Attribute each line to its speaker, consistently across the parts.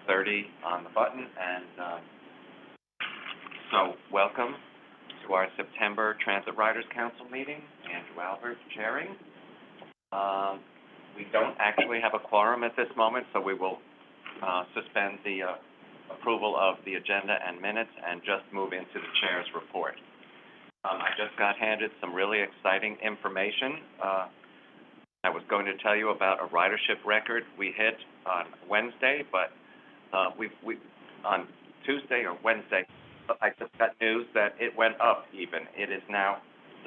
Speaker 1: 30 on the button, and so welcome to our September Transit Riders Council meeting. Andrew Albert chairing. We don't actually have a quorum at this moment, so we will suspend the approval of the agenda and minutes and just move into the chair's report. I just got handed some really exciting information. I was going to tell you about a ridership record we hit on Wednesday, but we on Tuesday or Wednesday, I just got news that it went up even. It is now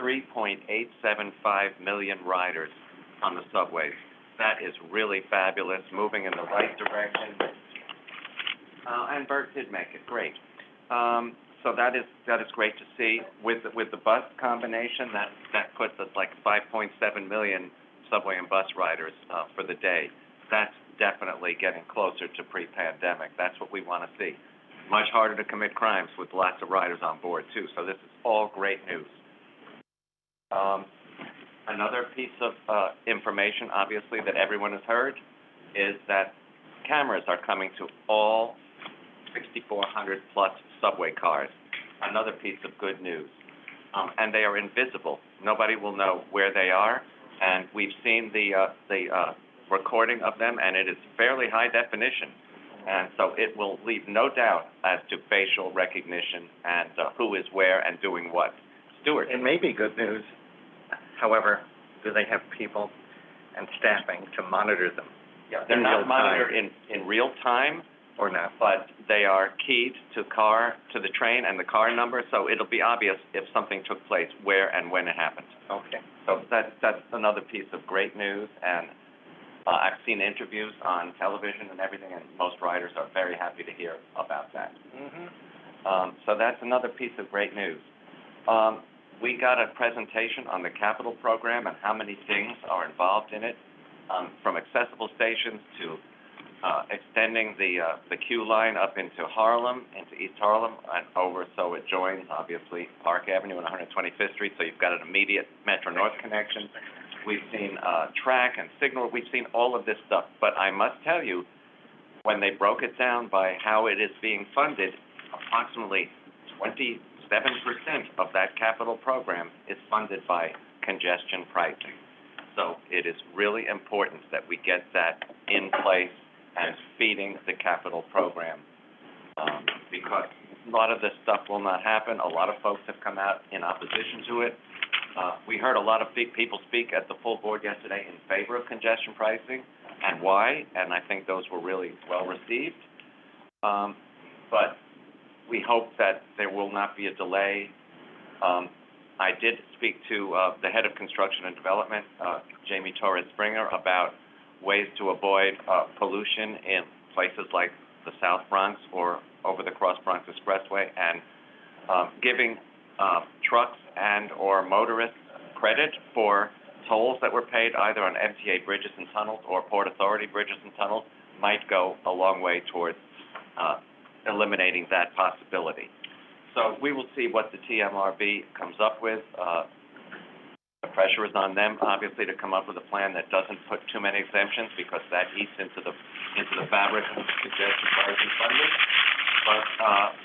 Speaker 1: 3.875 million riders on the subways. That is really fabulous, moving in the right direction. And Bert did make it great. So that is great to see. With the bus combination, that puts us like 5.7 million subway and bus riders for the day. That's definitely getting closer to pre-pandemic. That's what we want to see. Much harder to commit crimes with lots of riders on board too. So this is all great news. Another piece of information, obviously, that everyone has heard is that cameras are coming to all 6,400 plus subway cars. Another piece of good news. And they are invisible. Nobody will know where they are. And we've seen the recording of them, and it is fairly high definition. And so it will leave no doubt as to facial recognition and who is where and doing what. Stuart.
Speaker 2: It may be good news. However, do they have people and staffing to monitor them?
Speaker 1: Yeah, they're not monitored in real time.
Speaker 2: Or not.
Speaker 1: But they are keyed to the train and the car number, so it'll be obvious if something took place, where and when it happened.
Speaker 2: Okay.
Speaker 1: So that's another piece of great news, and I've seen interviews on television and everything, and most riders are very happy to hear about that. Mm-hmm. So that's another piece of great news. We got a presentation on the capital program and how many things are involved in it, from accessible stations to extending the queue line up into Harlem, into East Harlem, and over so it joins, obviously, Park Avenue and 125th Street, so you've got an immediate Metro North connection. We've seen track and signal. We've seen all of this stuff. But I must tell you, when they broke it down by how it is being funded, approximately 27% of that capital program is funded by congestion pricing. So it is really important that we get that in place and feeding the capital program, because a lot of this stuff will not happen. A lot of folks have come out in opposition to it. We heard a lot of people speak at the full board yesterday in favor of congestion pricing, and why, and I think those were really well received. But we hope that there will not be a delay. I did speak to the head of construction and development, Jamie Torres Springer, about ways to avoid pollution in places like the South Bronx or over the Cross Bronx Expressway, and giving trucks and or motorists credit for tolls that were paid either on MTA bridges and tunnels or Port Authority bridges and tunnels might go a long way towards eliminating that possibility. So we will see what the TMRB comes up with. The pressure is on them, obviously, to come up with a plan that doesn't put too many exemptions, because that eats into the fabric of congestion pricing funding. But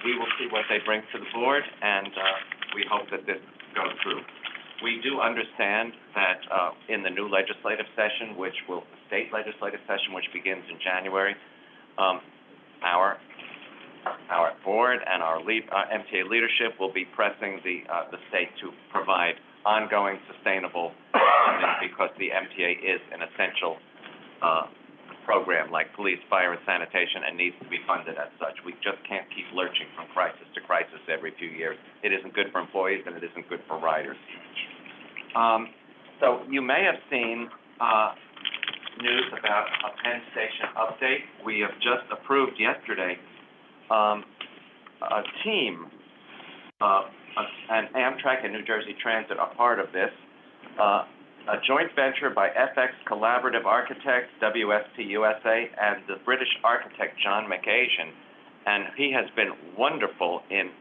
Speaker 1: we will see what they bring to the board, and we hope that this goes through. We do understand that in the new legislative session, the state legislative session, which begins in January, our board and our MTA leadership will be pressing the state to provide ongoing sustainable funding, because the MTA is an essential program like police, fire, and sanitation, and needs to be funded as such. We just can't keep lurching from crisis to crisis every few years. It isn't good for employees, and it isn't good for riders. So you may have seen news about a Penn Station update. We have just approved yesterday a team, and Amtrak and New Jersey Transit are part of this, a joint venture by FX Collaborative Architects, WSP USA, and the British architect John McAsian, and he has been wonderful in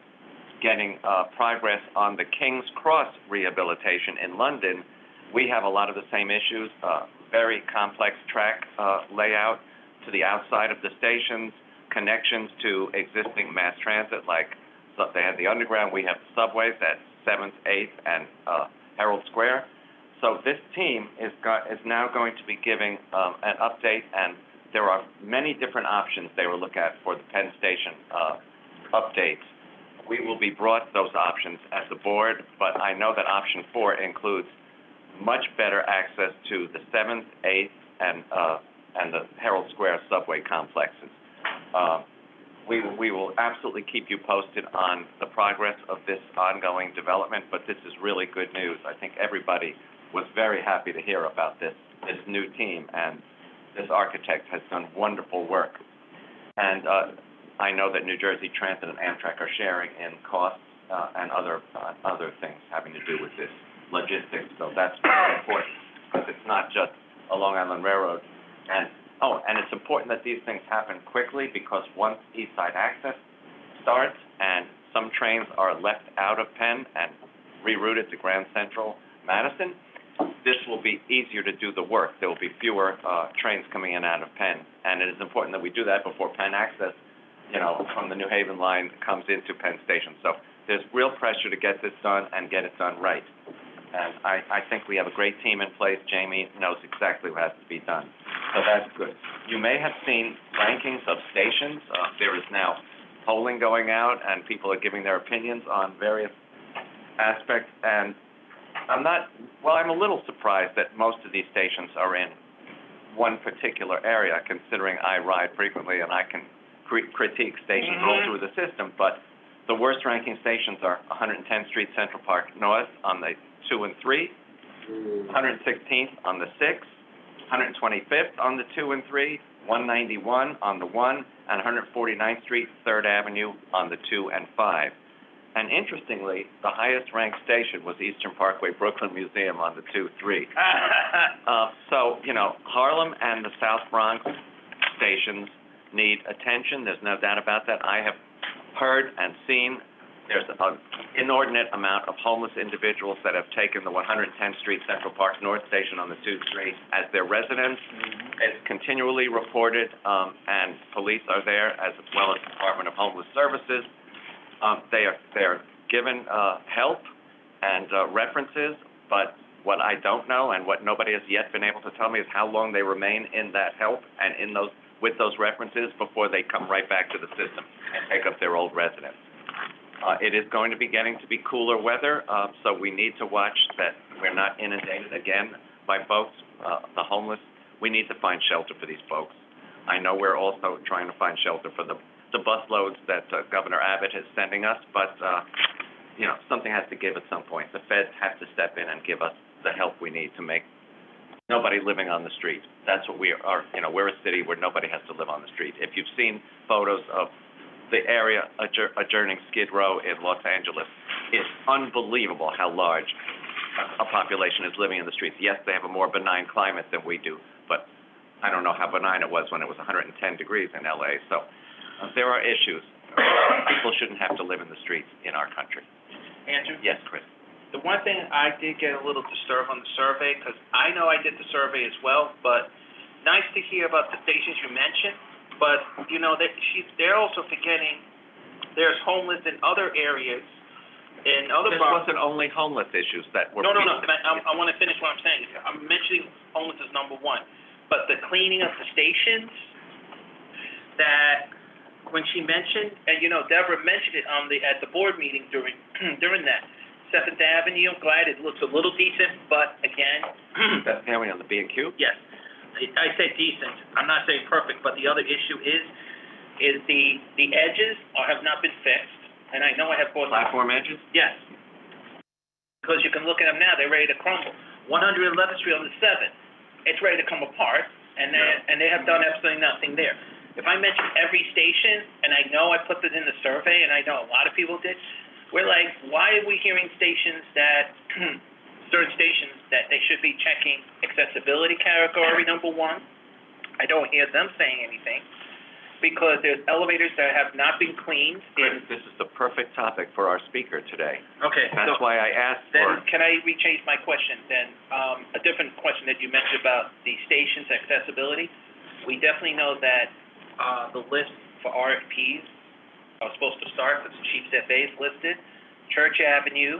Speaker 1: getting progress on the King's Cross rehabilitation in London. We have a lot of the same issues, very complex track layout to the outside of the stations, connections to existing mass transit, like, so they have the underground, we have the subways at 7th, 8th, and Herald Square. So this team is now going to be giving an update, and there are many different options they will look at for the Penn Station updates. We will be brought those options as a board, but I know that option 4 includes much better access to the 7th, 8th, and the Herald Square subway complexes. We will absolutely keep you posted on the progress of this ongoing development, but this is really good news. I think everybody was very happy to hear about this new team, and this architect has done wonderful work. And I know that New Jersey Transit and Amtrak are sharing in costs and other things having to do with this logistics, so that's very important, because it's not just a Long Island Railroad. And it's important that these things happen quickly, because once East Side Access starts and some trains are left out of Penn and rerouted to Grand Central Madison, this will be easier to do the work. There will be fewer trains coming in and out of Penn, and it is important that we do that before Penn Access, from the New Haven line comes into Penn Station. So there's real pressure to get this done and get it done right. And I think we have a great team in place. Jamie knows exactly what has to be done. So that's good. You may have seen rankings of stations. There is now polling going out, and people are giving their opinions on various aspects. And I'm a little surprised that most of these stations are in one particular area, considering I ride frequently and I can critique stations all through the system. But the worst ranking stations are 110th Street Central Park North on the 2 and 3, 116th on the 6, 125th on the 2 and 3, 191 on the 1, and 149th Street, 3rd Avenue on the 2 and 5. And interestingly, the highest ranked station was Eastern Parkway Brooklyn Museum on the 2-3. So, Harlem and the South Bronx stations need attention. There's no doubt about that. I have heard and seen there's an inordinate amount of homeless individuals that have taken the 110th Street Central Park North Station on the 2-3 as their residence. It's continually reported, and police are there, as well as the Department of Homeless Services. They're given help and references, but what I don't know and what nobody has yet been able to tell me is how long they remain in that help and with those references before they come right back to the system and take up their old residence. It is going to be getting to be cooler weather, so we need to watch that we're not inundated again by folks, the homeless. We need to find shelter for these folks. I know we're also trying to find shelter for the bus loads that Governor Abbott is sending us, but, something has to give at some point. The feds have to step in and give us the help we need to make nobody living on the street. That's what we are. We're a city where nobody has to live on the street. If you've seen photos of the area adjoining Skid Row in Los Angeles, it's unbelievable how large a population is living in the streets. Yes, they have a more benign climate than we do, but I don't know how benign it was when it was 110 degrees in LA. So there are issues. People shouldn't have to live in the streets in our country.
Speaker 3: Andrew?
Speaker 1: Yes, Chris.
Speaker 3: The one thing I did get a little disturbed on the survey, because I know I did the survey as well, but nice to hear about the stations you mentioned, but, they're also forgetting there's homeless in other areas, in other
Speaker 1: This wasn't only homeless issues that were...
Speaker 3: No. I want to finish what I'm saying. I'm mentioning homeless as number one, but the cleaning of the stations, that when she mentioned, and Deborah mentioned it at the board meeting during that, 7th Avenue, I'm glad it looks a little decent, but again...
Speaker 1: That's Avenue on the B&Q?
Speaker 3: Yes. I said decent. I'm not saying perfect, but the other issue is the edges have not been fixed, and I know I have bought...
Speaker 1: Platform edges?
Speaker 3: Yes. Because you can look at them now, they're ready to crumble. 111th Street on the 7th, it's ready to come apart, and they have done absolutely nothing there. If I mention every station, and I know I put this in the survey, and I know a lot of people did, we're like, why are we hearing stations that, certain stations that they should be checking accessibility category number one? I don't hear them saying anything, because there's elevators that have not been cleaned.
Speaker 1: This is the perfect topic for our speaker today.
Speaker 3: Okay.
Speaker 1: That's why I asked for...
Speaker 3: Then, can I rechange my question then? A different question that you mentioned about the station's accessibility. We definitely know that the list for RFPs are supposed to start, the Chiefs FA is listed, Church Avenue,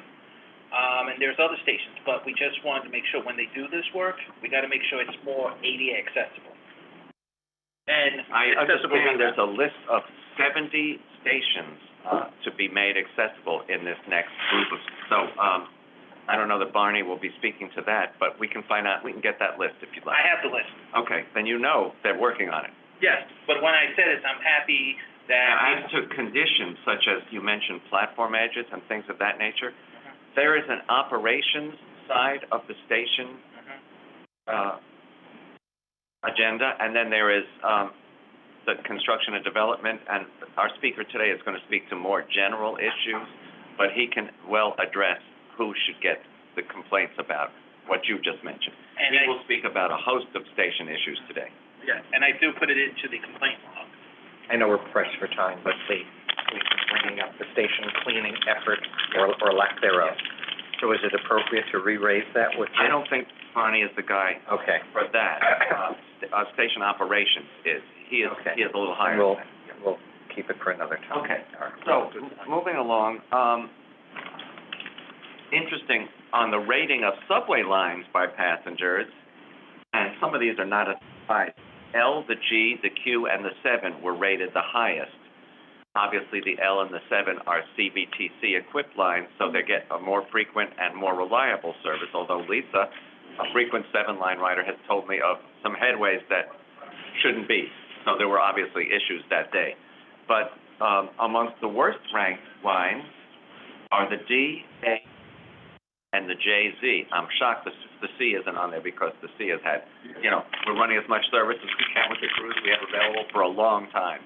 Speaker 3: and there's other stations, but we just wanted to make sure when they do this work, we gotta make sure it's more ADA accessible. And
Speaker 1: I
Speaker 3: accessible
Speaker 1: understand there's a
Speaker 3: around.
Speaker 1: list of 70 stations, to be made accessible in this next group of, so, I don't know that Barney will be speaking to that, but we can find out, we can get that list if you'd like.
Speaker 3: I have the list.
Speaker 1: Okay, then you know they're working on it.
Speaker 3: Yes, but when I said it, I'm happy that.
Speaker 1: Now, as to conditions such as you mentioned platform edges and things of that nature, there is an operations side of the station, agenda, and then there is, the construction and development, and our speaker today is gonna speak to more general issues, but he can well address who should get the complaints about what you just mentioned.
Speaker 3: And
Speaker 1: He
Speaker 3: I-
Speaker 1: will speak about a host of station issues today.
Speaker 3: Yes, and I do put it into the complaint log.
Speaker 2: I know we're pressed for time, but the bringing up the station cleaning effort or lack thereof. So is it appropriate to re-raise that with you?
Speaker 1: I don't think Barney is the guy
Speaker 2: Okay.
Speaker 1: for that. Station operations is, he is
Speaker 2: Okay.
Speaker 1: a little higher
Speaker 2: We'll,
Speaker 1: than that.
Speaker 2: we'll keep it for another time.
Speaker 1: Okay.
Speaker 2: All right.
Speaker 1: So, moving along, interesting, on the rating of subway lines by passengers, and some of these are not as high. L, the G, the Q, and the 7 were rated the highest. Obviously, the L and the 7 are CBTC-equipped lines, so they get a more frequent and more reliable service, although Lisa, a frequent 7-line rider, has told me of some headways that shouldn't be. So there were obviously issues that day. But amongst the worst-ranked lines are the D, A, and the JZ. I'm shocked the C isn't on there because the C has had, we're running as much service as we can with the crews we have available for a long time.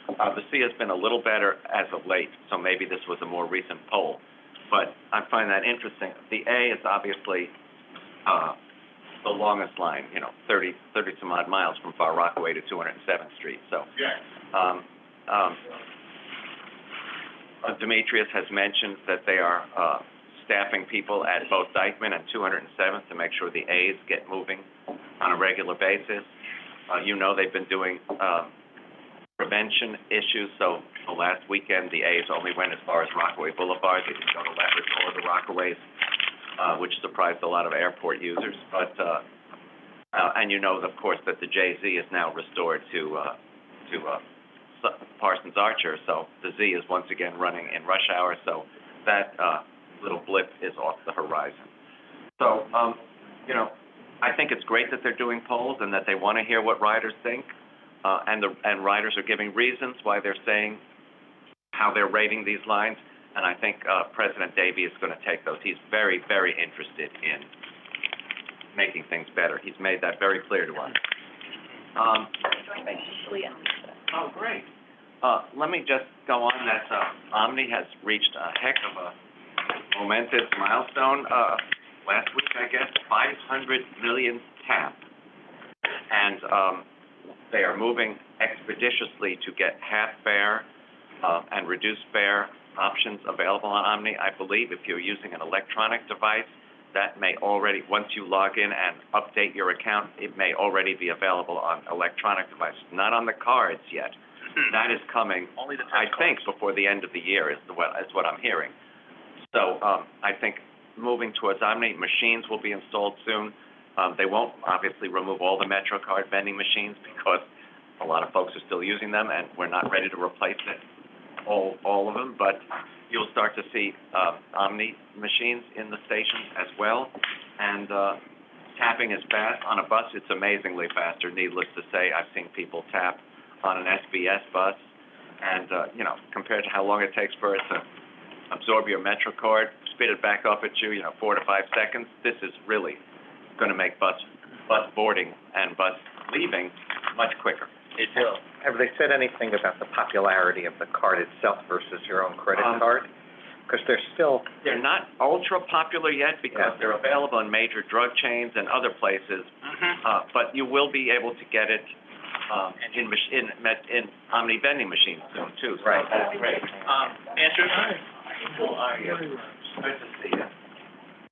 Speaker 1: The C has been a little better as of late, so maybe this was a more recent poll. But I find that interesting. The A is obviously the longest line, 30 some odd miles from Far Rockaway to 207th Street. So, Demetrius has mentioned that they are staffing people at both Dyckman and 207th to make sure the A's get moving on a regular basis. They've been doing prevention issues, so the last weekend, the A's only went as far as Rockaway Boulevard. They didn't go to Leverage or the Rockaways, which surprised a lot of airport users. But, and of course, that the JZ is now restored to Parsons Archer, so the Z is once again running in rush hour, so that little blip is off the horizon. So, I think it's great that they're doing polls and that they want to hear what riders think. And riders are giving reasons why they're saying how they're rating these lines, and I think President Davey is going to take those. He's very, very interested in making things better. He's made that very clear to us. Oh, great. Let me just go on that Omni has reached a heck of a momentous milestone. Last week, I guess, 500 million tap. And they are moving expeditiously to get half fare and reduced fare options available on Omni. I believe if you're using an electronic device, that may already, once you log in and update your account, it may already be available on electronic devices, not on the cards yet. That is coming,
Speaker 3: Only the
Speaker 1: I
Speaker 3: test
Speaker 1: think,
Speaker 3: cards.
Speaker 1: before the end of the year is what I'm hearing. So I think moving towards Omni, machines will be installed soon. They won't obviously remove all the MetroCard vending machines because a lot of folks are still using them, and we're not ready to replace all of them. But you'll start to see Omni machines in the stations as well, and tapping is fast. On a bus, it's amazingly faster. Needless to say, I've seen people tap on an SBS bus, and compared to how long it takes for it to absorb your MetroCard, spit it back up at you, 4 to 5 seconds. This is really going to make bus boarding and bus leaving much quicker.
Speaker 3: It will.
Speaker 2: Have they said anything about the popularity of the card itself versus your own credit card? Because
Speaker 1: They're not ultra popular yet because they're available in major drug chains and other places, but you will be able to get it in Omni vending machines soon too. So
Speaker 2: Right.
Speaker 1: That's great.
Speaker 3: Andrew?
Speaker 1: How are you? Good to see you.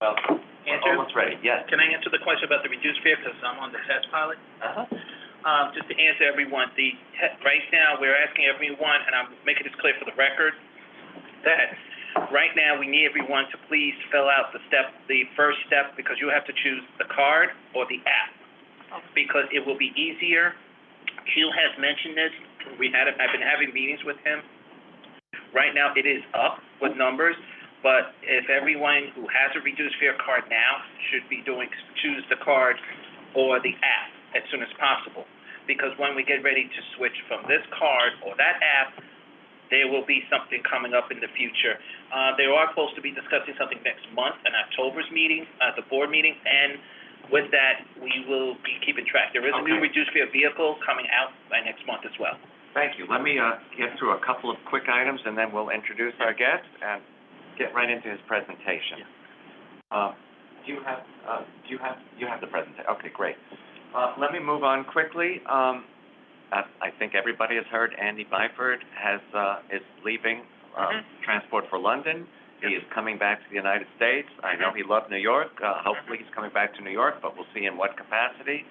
Speaker 1: Welcome.
Speaker 3: Andrew?
Speaker 1: Almost ready. Yes.
Speaker 3: Can I answer the question about the reduced fare, because I'm on the test pilot? just to answer everyone, right now, we're asking everyone, and I'm making this clear for the record, that right now, we need everyone to please fill out the first step, because you have to choose the card or the app, because it will be easier. Q has mentioned this. I've been having meetings with him. Right now, it is up with numbers, but if everyone who has a reduced fare card now should be choose the card or the app as soon as possible, because when we get ready to switch from this card or that app, there will be something coming up in the future. They are supposed to be discussing something next month in October's meeting, the board meeting, and with that, we will be keeping track. There is a new reduced fare vehicle coming out by next month as well.
Speaker 1: Thank you. Let me get through a couple of quick items, and then we'll introduce our guest and get right into his presentation. You have the presentation? Okay, great. Let me move on quickly. I think everybody has heard Andy Byford is leaving Transport for London. He is coming back to the United States. I know he loved New York. Hopefully he's coming back to New York, but we'll see in what capacity.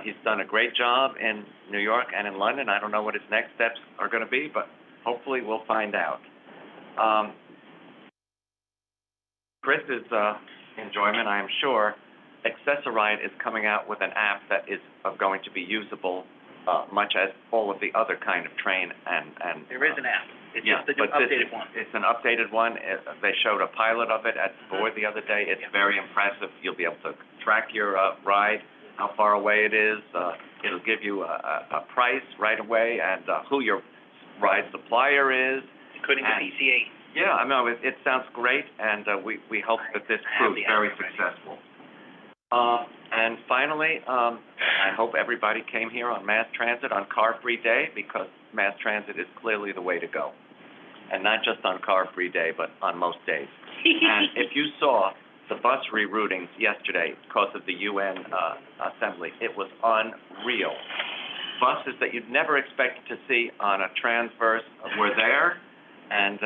Speaker 1: He's done a great job in New York and in London. I don't know what his next steps are going to be, but hopefully we'll find out. Chris's enjoyment, I am sure, Accessoride is coming out with an app that is going to be usable much as all of the other kind of train and
Speaker 3: There is an app. It's just the new updated one.
Speaker 1: It's an updated one. They showed a pilot of it at the board the other day. It's very impressive. You'll be able to track your ride, how far away it is. It'll give you a price right away and who your ride supplier is.
Speaker 3: Including the PCA.
Speaker 1: Yeah, I mean, it sounds great, and we hope that this proves very successful. And finally, I hope everybody came here on mass transit on car-free day, because mass transit is clearly the way to go. And not just on car-free day, but on most days. And if you saw the bus reroutings yesterday because of the UN assembly, it was unreal. Buses that you'd never expect to see on a transverse were there, and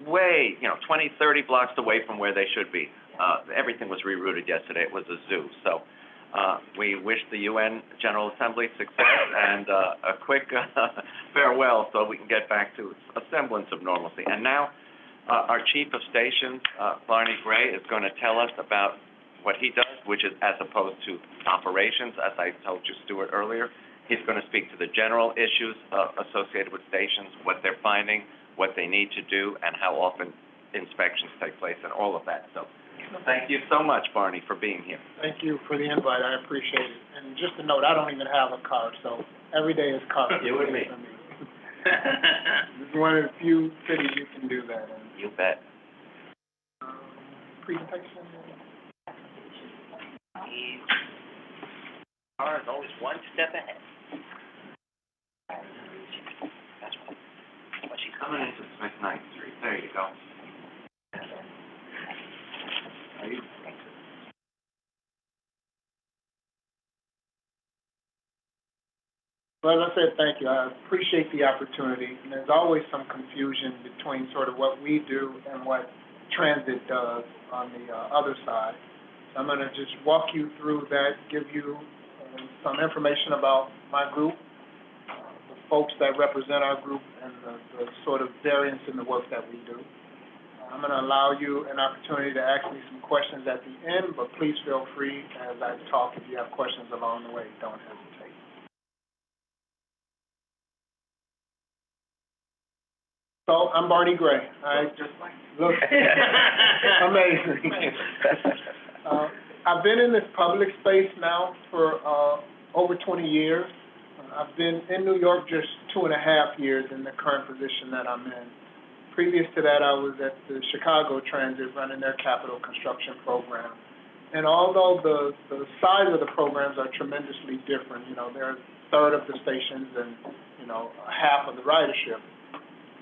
Speaker 1: way, 20, 30 blocks away from where they should be. Everything was rerouted yesterday. It was a zoo. So we wish the UN General Assembly success and a quick farewell so we can get back to a semblance of normalcy. And now our Chief of Stations, Barney Gray, is going to tell us about what he does, which is as opposed to operations, as I told you, Stuart, earlier. He's going to speak to the general issues associated with stations, what they're finding, what they need to do, and how often inspections take place, and all of that. So thank you so much, Barney, for being here.
Speaker 4: Thank you for the invite. I appreciate it. And just a note, I don't even have a car, so every day is car.
Speaker 1: You and me.
Speaker 4: This is one of the few cities you can do that in.
Speaker 1: You bet.
Speaker 4: Presentation.
Speaker 3: Car is always one step ahead.
Speaker 1: That's what she's coming into Smith 9th Street. There you go. Are you?
Speaker 4: Well, as I said, thank you. I appreciate the opportunity. And there's always some confusion between sort of what we do and what transit does on the other side. So I'm going to just walk you through that, give you some information about my group, the folks that represent our group, and the sort of variance in the work that we do. I'm going to allow you an opportunity to ask me some questions at the end, but please feel free as I talk. If you have questions along the way, don't hesitate. So I'm Barney Gray. I just look amazing. I've been in this public space now for over 20 years. I've been in New York just 2.5 years in the current position that I'm in. Previous to that, I was at the Chicago Transit running their capital construction program. And although the size of the programs are tremendously different, they're a third of the stations and, half of the ridership,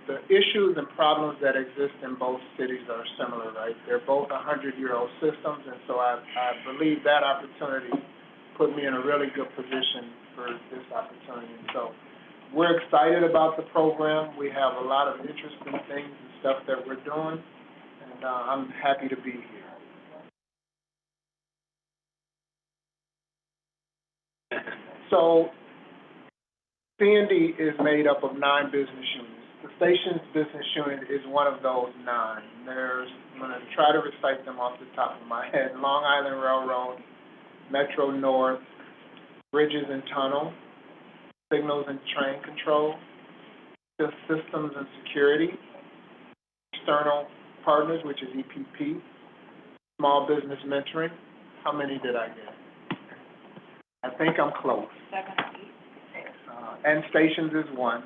Speaker 4: the issues and problems that exist in both cities are similar, right? They're both 100-year-old systems, and so I believe that opportunity put me in a really good position for this opportunity. And so we're excited about the program. We have a lot of interesting things and stuff that we're doing, and I'm happy to be here. So C&D is made up of 9 business units. The station's business unit is one of those 9. I'm going to try to recite them off the top of my head. Long Island Railroad, Metro North, Bridges and Tunnel, Signals and Train Control, Systems and Security, External Partners, which is EPP, Small Business Mentoring. How many did I get? I think I'm close.
Speaker 5: 7 or 8.
Speaker 4: And stations is 1.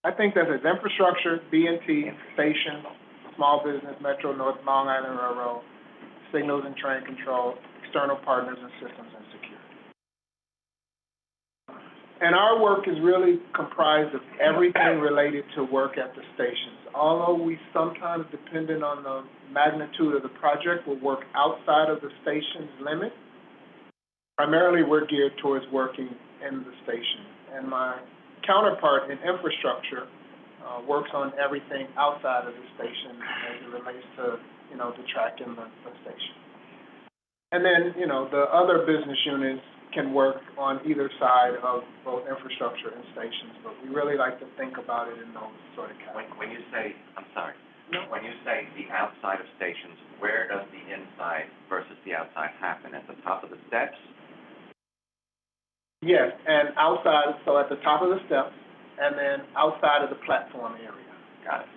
Speaker 4: I think that is infrastructure, B&T, station, small business, Metro North, Long Island Railroad, Signals and Train Control, External Partners, and Systems and Security. And our work is really comprised of everything related to work at the stations. Although we sometimes, depending on the magnitude of the project, will work outside of the station's limit, primarily we're geared towards working in the station. And my counterpart in infrastructure works on everything outside of the station as it relates to, the track in the station. And then, the other business units can work on either side of both infrastructure and stations, but we really like to think about it in those sort of categories.
Speaker 1: When you say, when you say the outside of stations, where does the inside versus the outside happen? At the top of the steps?
Speaker 4: Yes, and outside, so at the top of the steps, and then outside of the platform area.
Speaker 1: Got it.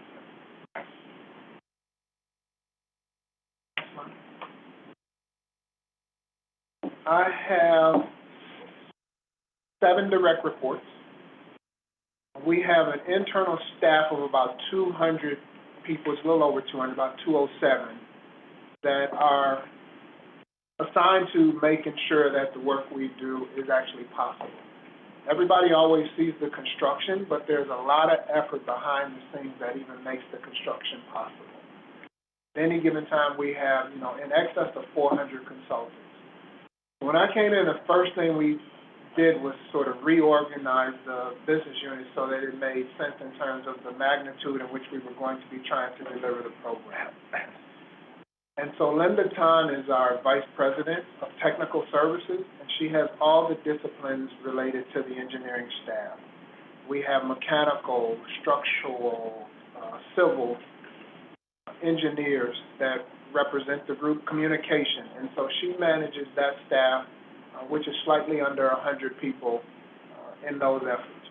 Speaker 4: I have 7 direct reports. We have an internal staff of about 200 people, it's a little over 200, about 207, that are assigned to making sure that the work we do is actually possible. Everybody always sees the construction, but there's a lot of effort behind the scenes that even makes the construction possible. At any given time, we have, in excess of 400 consultants. When I came in, the first thing we did was sort of reorganize the business unit so that it made sense in terms of the magnitude in which we were going to be trying to deliver the program. And so Linda Tan is our Vice President of Technical Services, and she has all the disciplines related to the engineering staff. We have mechanical, structural, civil engineers that represent the group, communication, and so she manages that staff, which is slightly under 100 people in those efforts.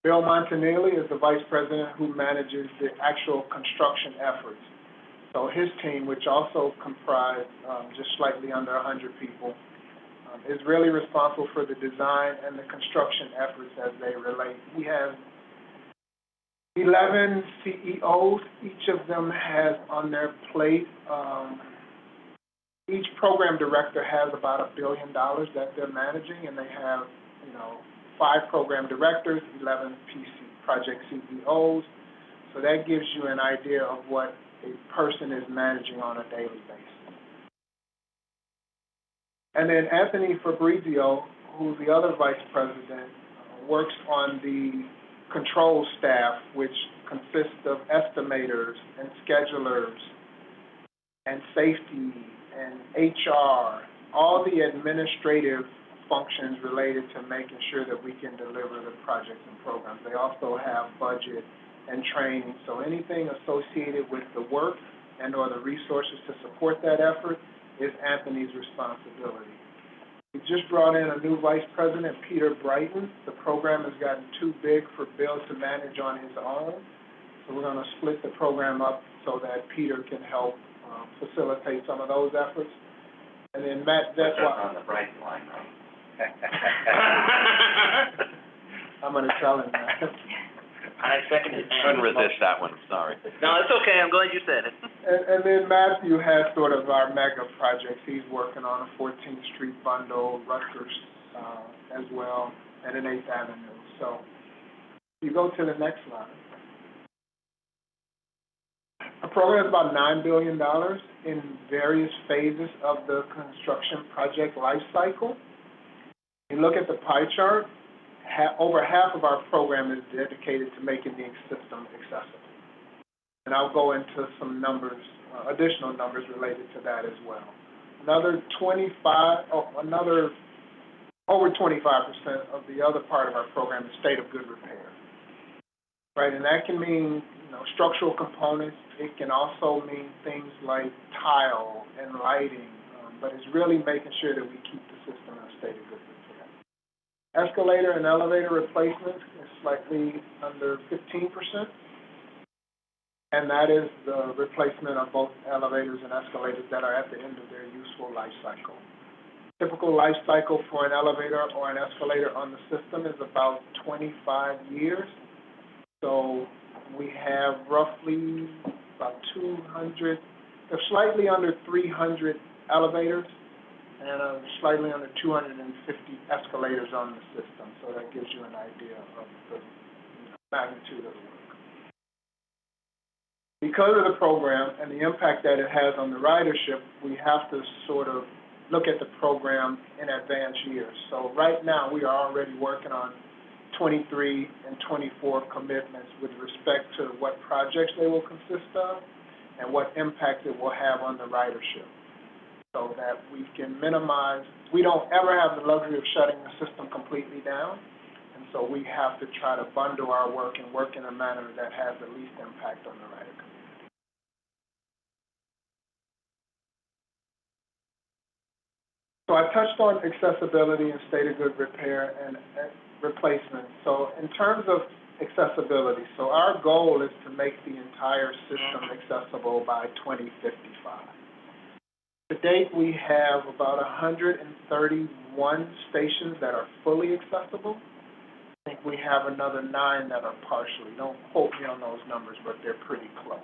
Speaker 4: Bill Montanelli is the Vice President who manages the actual construction efforts. So his team, which also comprised just slightly under 100 people, is really responsible for the design and the construction efforts as they relate. We have 11 CEOs. Each of them has on their plate, each program director has about $1 billion that they're managing, and they have, 5 program directors, 11 project CEOs. So that gives you an idea of what a person is managing on a daily basis. And then Anthony Fabrizio, who's the other vice president, works on the control staff, which consists of estimators and schedulers and safety and HR, all the administrative functions related to making sure that we can deliver the projects and programs. They also have budget and training, so anything associated with the work and or the resources to support that effort is Anthony's responsibility. We just brought in a new vice president, Peter Brighton. The program has gotten too big for Bill to manage on his own, so we're going to split the program up so that Peter can help facilitate some of those efforts. And then Matt, that's why
Speaker 1: on the bright line, right?
Speaker 4: I'm going to tell him that.
Speaker 3: I second it.
Speaker 1: Couldn't resist that one, sorry.
Speaker 3: No, it's okay, I'm glad you said it.
Speaker 4: And then Matthew has sort of our mega projects. He's working on a 14th Street bundle, Rutgers as well, and an 8th Avenue. So you go to the next slide. Our program is about $9 billion in various phases of the construction project life cycle. You look at the pie chart, over half of our program is dedicated to making the system accessible. And I'll go into some numbers, additional numbers related to that as well. Another over 25% of the other part of our program is state of good repair. Right, and that can mean, structural components. It can also mean things like tile and lighting, but it's really making sure that we keep the system in a state of good repair. Escalator and elevator replacements is slightly under 15%, and that is the replacement of both elevators and escalators that are at the end of their useful life cycle. Typical life cycle for an elevator or an escalator on the system is about 25 years. So we have roughly about 200, slightly under 300 elevators and slightly under 250 escalators on the system. So that gives you an idea of the magnitude of the work. Because of the program and the impact that it has on the ridership, we have to sort of look at the program in advanced years. So right now we are already working on 23 and 24 commitments with respect to what projects they will consist of and what impact it will have on the ridership, so that we can minimize. We don't ever have the luxury of shutting the system completely down, and so we have to try to bundle our work and work in a manner that has the least impact on the rider community. So I touched on accessibility and state of good repair and replacement. So in terms of accessibility, so our goal is to make the entire system accessible by 2055. To date, we have about 131 stations that are fully accessible. I think we have another 9 that are partially. Don't quote me on those numbers, but they're pretty close.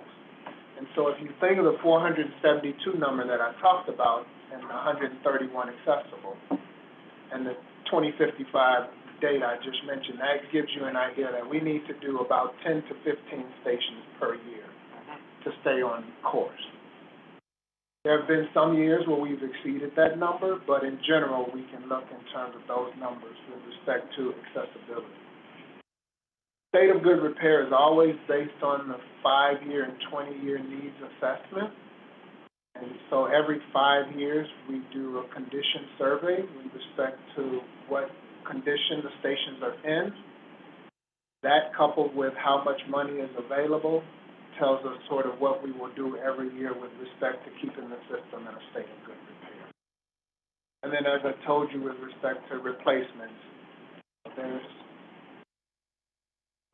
Speaker 4: And so if you think of the 472 number that I talked about and the 131 accessible and the 2055 date I just mentioned, that gives you an idea that we need to do about 10 to 15 stations per year to stay on course. There have been some years where we've exceeded that number, but in general, we can look in terms of those numbers with respect to accessibility. State of good repair is always based on the 5-year and 20-year needs assessment. And so every 5 years, we do a condition survey with respect to what condition the stations are in. That, coupled with how much money is available, tells us sort of what we will do every year with respect to keeping the system in a state of good repair. And then, as I told you, with respect to replacements, there's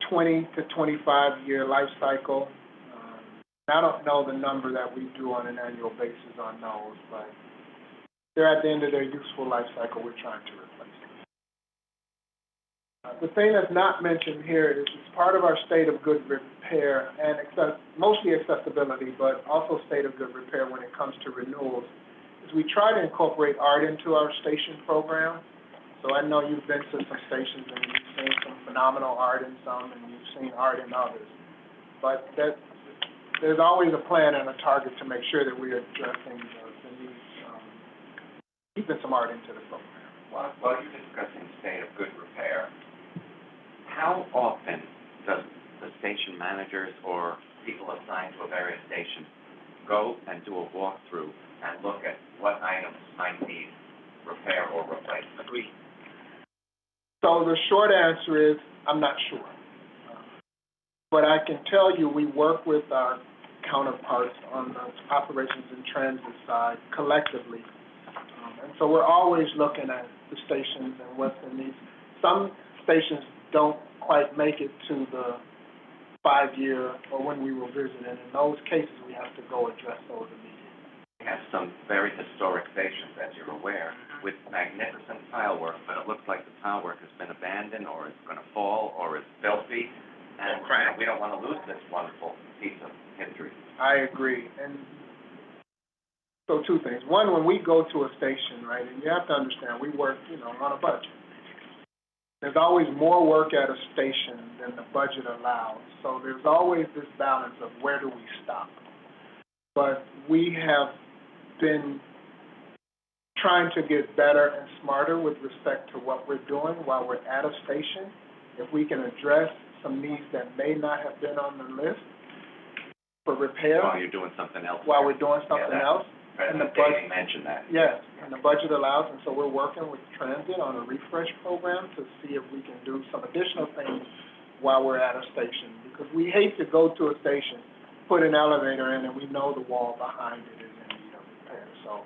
Speaker 4: 20 to 25-year life cycle. I don't know the number that we do on an annual basis on those, but they're at the end of their useful life cycle. We're trying to replace them. The thing that's not mentioned here is it's part of our state of good repair and mostly accessibility, but also state of good repair when it comes to renewals, is we try to incorporate art into our station program. So I know you've been to some stations and you've seen some phenomenal art in some and you've seen art in others. But there's always a plan and a target to make sure that we're addressing the needs, keeping some art into the program.
Speaker 1: While you're discussing state of good repair, how often does the station managers or people assigned to a various station go and do a walkthrough and look at what items might need repair or replacement?
Speaker 3: Agreed.
Speaker 4: So the short answer is, I'm not sure. But I can tell you we work with our counterparts on the operations and transit side collectively. And so we're always looking at the stations and what the needs. Some stations don't quite make it to the 5-year or when we will visit, and in those cases we have to go address those immediately.
Speaker 1: We have some very historic stations, as you're aware, with magnificent tile work, but it looks like the tile work has been abandoned or it's going to fall or it's filthy, and we don't want to lose this wonderful piece of history.
Speaker 4: I agree. And so 2 things. One, when we go to a station, right, and you have to understand, we work, on a budget. There's always more work at a station than the budget allows. So there's always this balance of where do we stop. But we have been trying to get better and smarter with respect to what we're doing while we're at a station. If we can address some needs that may not have been on the list for repair.
Speaker 1: While you're doing something else.
Speaker 4: While we're doing something else,
Speaker 1: President Davey mentioned that.
Speaker 4: Yes, and the budget allows, and so we're working with Transit on a refresh program to see if we can do some additional things while we're at a station, because we hate to go to a station, put an elevator in, and we know the wall behind it is in need of repair. So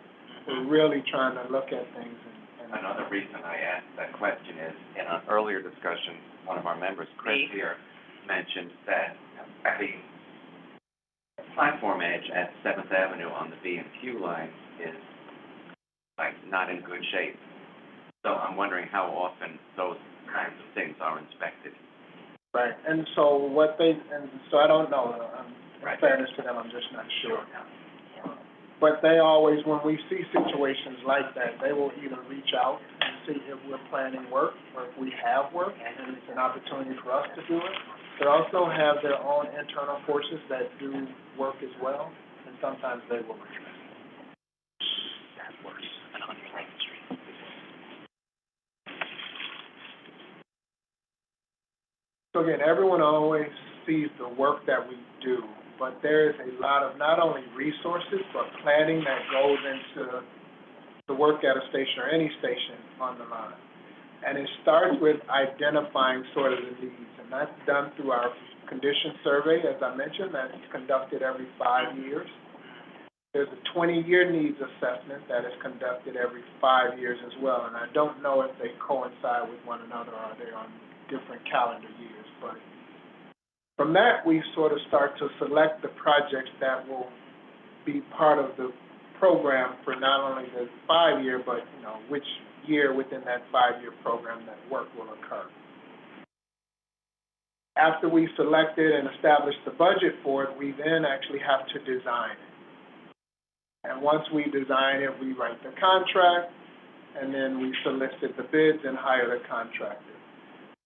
Speaker 4: we're really trying to look at things and
Speaker 1: Another reason I asked that question is, in an earlier discussion, one of our members, Chris here, mentioned that the platform edge at Seventh Avenue on the B and Q line is, like, not in good shape. So I'm wondering how often those kinds of things are inspected.
Speaker 4: right. And so I don't know,
Speaker 1: Right.
Speaker 4: in fairness to them, I'm just not sure. But they always, when we see situations like that, they will either reach out and see if we're planning work or if we have work, and it's an opportunity for us to do it. They also have their own internal forces that do work as well, and sometimes they will address it.
Speaker 3: That works on 111th Street.
Speaker 4: So again, everyone always sees the work that we do, but there is a lot of not only resources, but planning that goes into the work at a station or any station on the line. And it starts with identifying sort of the needs, and that's done through our condition survey, as I mentioned, that's conducted every 5 years. There's a 20-year needs assessment that is conducted every 5 years as well, and I don't know if they coincide with one another or they're on different calendar years, but from that, we sort of start to select the projects that will be part of the program for not only the 5-year, but, which year within that 5-year program that work will occur. After we select it and establish the budget for it, we then actually have to design it. And once we design it, we write the contract, and then we solicit the bids and hire the contractor.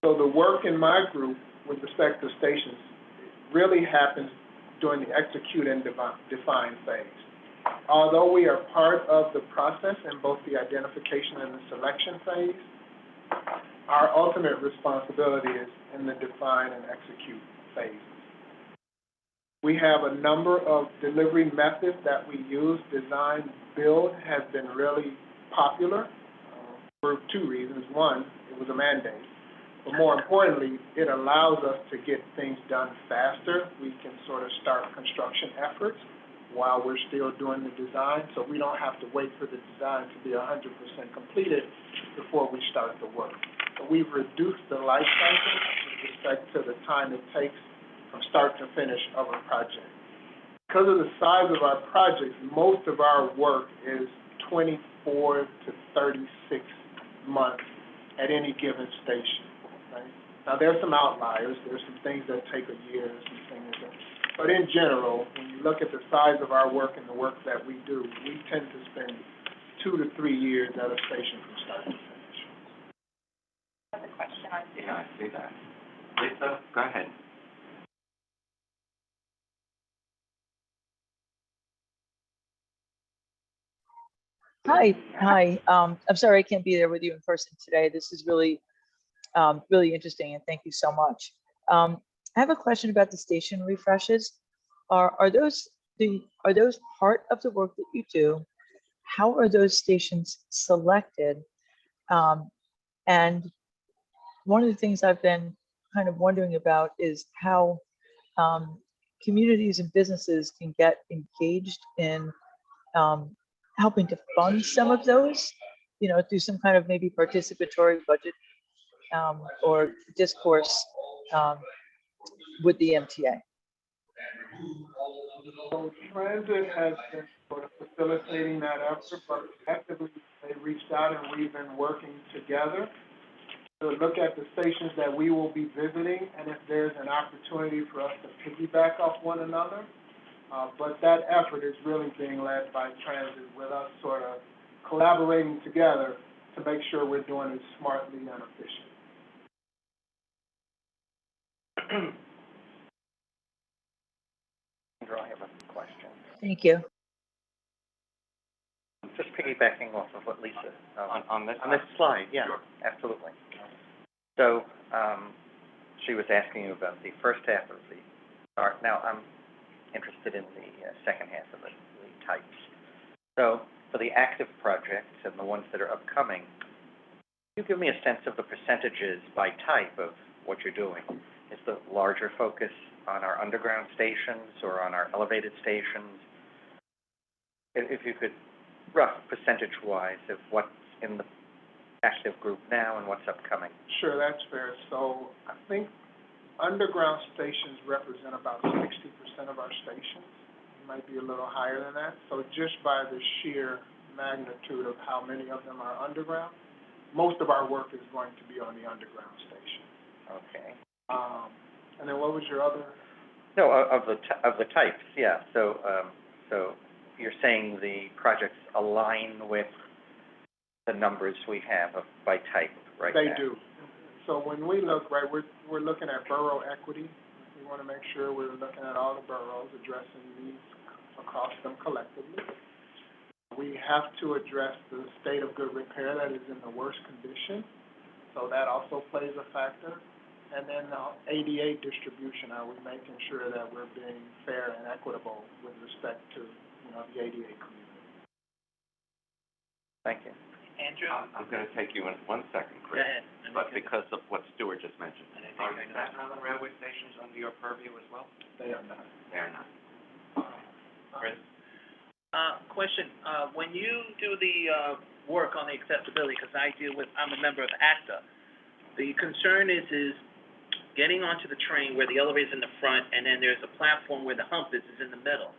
Speaker 4: So the work in my group with respect to stations really happens during the execute and define phase. Although we are part of the process in both the identification and the selection phase, our ultimate responsibility is in the define and execute phase. We have a number of delivery methods that we use. Design build has been really popular for 2 reasons. One, it was a mandate. But more importantly, it allows us to get things done faster. We can sort of start construction efforts while we're still doing the design, so we don't have to wait for the design to be 100% completed before we start the work. So we've reduced the life cycle with respect to the time it takes from start to finish of a project. Because of the size of our projects, most of our work is 24 to 36 months at any given station. Right? Now, there's some outliers. There's some things that take a year, some things that, but in general, when you look at the size of our work and the work that we do, we tend to spend 2 to 3 years at a station from start to finish.
Speaker 5: I have a question on.
Speaker 1: Yeah, I see that. Lisa, go ahead.
Speaker 6: Hi. I'm sorry I can't be there with you in person today. This is really, really interesting, and thank you so much. I have a question about the station refreshes. Are those part of the work that you do? How are those stations selected? And one of the things I've been kind of wondering about is how communities and businesses can get engaged in helping to fund some of those, through some kind of maybe participatory budget or discourse with the MTA.
Speaker 4: So Transit has been sort of facilitating that effort, but actively they reached out and we've been working together to look at the stations that we will be visiting and if there's an opportunity for us to piggyback off one another. But that effort is really being led by Transit with us sort of collaborating together to make sure we're doing it smartly and efficiently.
Speaker 2: Andrew, I have a question.
Speaker 6: Thank you.
Speaker 2: Just piggybacking off of what Lisa,
Speaker 1: On this
Speaker 2: slide, yeah,
Speaker 1: Sure.
Speaker 2: absolutely. So, she was asking you about the first half of the chart. Now, I'm interested in the second half of the types. So for the active projects and the ones that are upcoming, can you give me a sense of the percentages by type of what you're doing? Is the larger focus on our underground stations or on our elevated stations? If you could, rough percentage-wise of what's in the active group now and what's upcoming.
Speaker 4: Sure, that's fair. So I think underground stations represent about 60% of our stations. It might be a little higher than that. So just by the sheer magnitude of how many of them are underground, most of our work is going to be on the underground station.
Speaker 2: Okay.
Speaker 4: And then what was your other?
Speaker 2: No, of the types, yeah. So you're saying the projects align with the numbers we have by type right now?
Speaker 4: They do. So when we look, right, we're looking at borough equity. We want to make sure we're looking at all the boroughs, addressing needs across them collectively. We have to address the state of good repair that is in the worst condition, so that also plays a factor. And then the ADA distribution, are we making sure that we're being fair and equitable with respect to, the ADA community?
Speaker 2: Thank you.
Speaker 3: Andrew?
Speaker 1: I'm going to take you in 1 second,
Speaker 3: Go
Speaker 1: Chris.
Speaker 3: ahead.
Speaker 1: But because of what Stuart just mentioned.
Speaker 3: Are
Speaker 1: Staten Island railway stations under your purview as well?
Speaker 4: They are not.
Speaker 1: They are not. Chris?
Speaker 3: Question, when you do the, work on the accessibility, because I'm a member of ACTA, the concern is getting onto the train where the elevator's in the front, and then there's a platform where the hump is in the middle.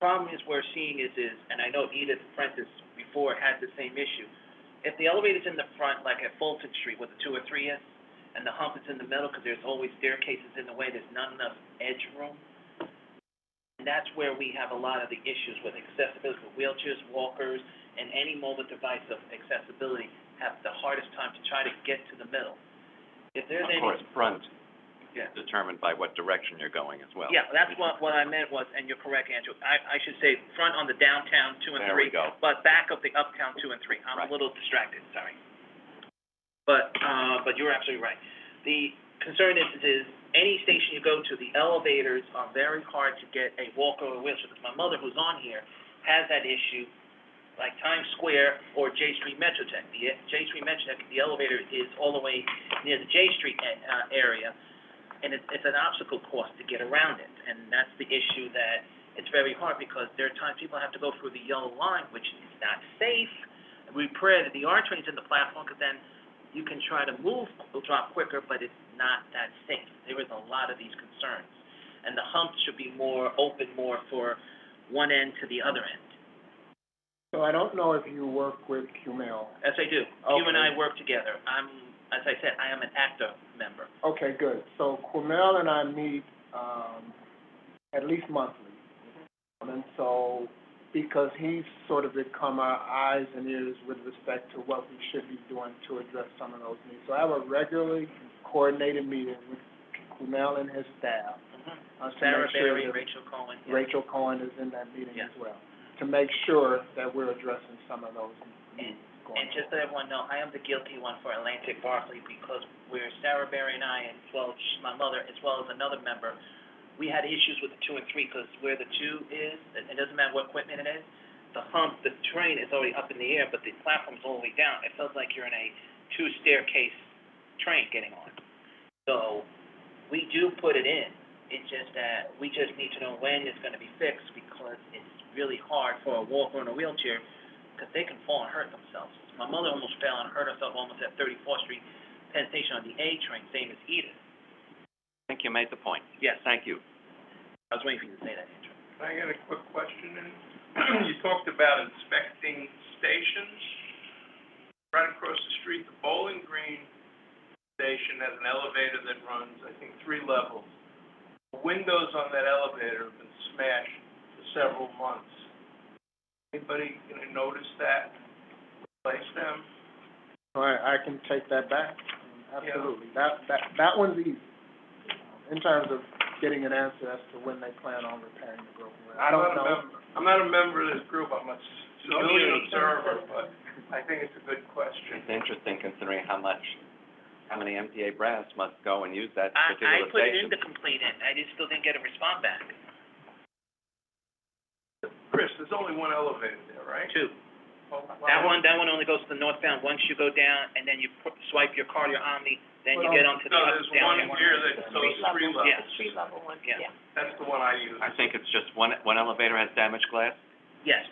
Speaker 3: Problem is we're seeing is, and I know Edith Prentice before had the same issue. If the elevator's in the front, like at Fulton Street where the 2 or 3 is, and the hump is in the middle because there's always staircases in the way, there's not enough edge room. And that's where we have a lot of the issues with accessibility for wheelchairs, walkers, and any mobile device of accessibility have the hardest time to try to get to the middle. If there's any...
Speaker 1: Of course, front
Speaker 3: Yeah.
Speaker 1: determined by what direction you're going as well.
Speaker 3: Yeah, that's what I meant was, and you're correct, Andrew, I should say front on the downtown 2 and 3.
Speaker 1: There we go.
Speaker 3: But back of the uptown 2 and 3. I'm
Speaker 1: Right.
Speaker 3: a little distracted, sorry. But you're absolutely right. The concern is any station you go to, the elevators are very hard to get a walker or a wheelchair. Because my mother, who's on here, has that issue, like Times Square or J Street Metrotech. The J Street Metrotech, the elevator is all the way near the J Street area, and it's an obstacle course to get around it. And that's the issue that it's very hard because there are times people have to go through the yellow line, which is not safe. We pray that the R train's in the platform because then you can try to drop quicker, but it's not that safe. There is a lot of these concerns. And the hump should be more open, more for one end to the other end.
Speaker 4: So I don't know if you work with QML.
Speaker 3: Yes, I do.
Speaker 4: Okay.
Speaker 3: You and I work together. As I said, I am an ACTA member.
Speaker 4: Okay, good. So Quamel and I meet at least monthly. And so, because he's sort of become our eyes and ears with respect to what we should be doing to address some of those needs. So I have a regularly coordinated meeting with Quamel and his staff. To
Speaker 3: Sarah
Speaker 4: make sure
Speaker 3: Berry,
Speaker 4: that
Speaker 3: Rachel Cohen. Yes.
Speaker 4: Rachel Cohen is in that meeting
Speaker 3: Yes.
Speaker 4: as well, to make sure that we're addressing some of those needs going
Speaker 3: And just so everyone know, I am the guilty one for Atlantic Barclay because where Sarah Berry and I, and well, my mother, as well as another member, we had issues with the 2 and 3 because where the 2 is, it doesn't matter what equipment it is, the hump, the train is already up in the air, but the platform's all the way down. It feels like you're in a 2-staircase train getting on. So we do put it in. It's just that we just need to know when it's going to be fixed because it's really hard for a walker in a wheelchair because they can fall and hurt themselves. My mother almost fell and hurt herself almost at 34th Street, Penn Station on the A train, same as Edith.
Speaker 1: I think you made the point.
Speaker 3: Yes.
Speaker 1: Thank you.
Speaker 3: I was waiting for you to say that, Andrew.
Speaker 7: Can I get a quick question in? You talked about inspecting stations. Right across the street, the Bowling Green station has an elevator that runs, I think, 3 levels. The windows on that elevator have been smashed for several months. Anybody gonna notice that, replace them?
Speaker 4: I can take that back. Absolutely. That one's easy, in terms of getting an answer as to when they plan on repairing the broken window. I don't know.
Speaker 7: I'm not a member of this group, I'm a civilian observer, but I think it's a good question.
Speaker 1: It's interesting considering how many MTA brass must go and use that
Speaker 3: I
Speaker 1: particular
Speaker 3: put in
Speaker 1: station.
Speaker 3: the complaint in. I still didn't get a response back.
Speaker 7: Chris, there's only one elevator there, right?
Speaker 3: Two.
Speaker 7: Oh,
Speaker 3: That
Speaker 7: wow.
Speaker 3: one only goes to the northbound. Once you go down and then you swipe your card, your Omni, then you get onto the
Speaker 7: No,
Speaker 3: up,
Speaker 7: there's
Speaker 3: down.
Speaker 7: one here that goes three levels.
Speaker 3: Yeah.
Speaker 5: Street level one,
Speaker 3: Yeah.
Speaker 5: yeah.
Speaker 7: That's the one I use.
Speaker 1: I think it's just one elevator has damaged glass.
Speaker 3: Yes.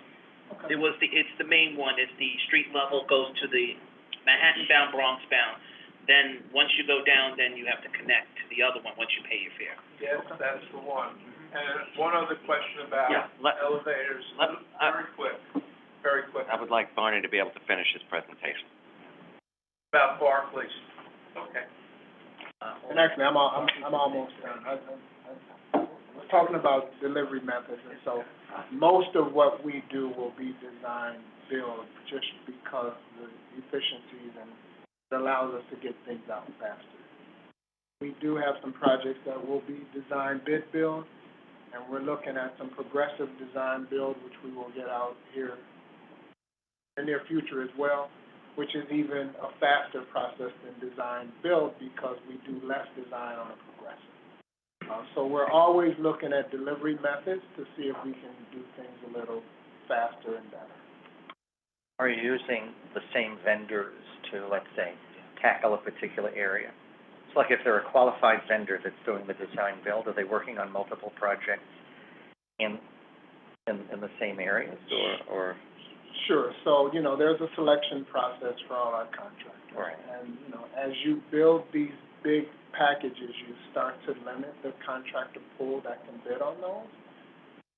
Speaker 4: Okay.
Speaker 3: It's the main one. It's the street level goes to the Manhattan bound, Bronx bound. Then, once you go down, then you have to connect to the other one once you pay your fare.
Speaker 7: Yes, that's the one. And one other question about
Speaker 1: Yeah,
Speaker 7: elevators, very quick,
Speaker 1: I would like Barney to be able to finish his presentation.
Speaker 7: about Barclays. Okay.
Speaker 4: And actually, I'm almost done. I was talking about delivery methods, and so most of what we do will be design build, just because the efficiencies and it allows us to get things out faster. We do have some projects that will be design bid build, and we're looking at some progressive design build, which we will get out here in the near future as well, which is even a faster process than design build because we do less design on a progressive. So we're always looking at delivery methods to see if we can do things a little faster and better.
Speaker 2: Are you using the same vendors to, let's say, tackle a particular area? It's like if they're a qualified vendor that's doing the design build, are they working on multiple projects in the same areas, or?
Speaker 4: Sure. So, there's a selection process for all our contractors.
Speaker 2: Right.
Speaker 4: And, as you build these big packages, you start to limit the contractor pool that can bid on those.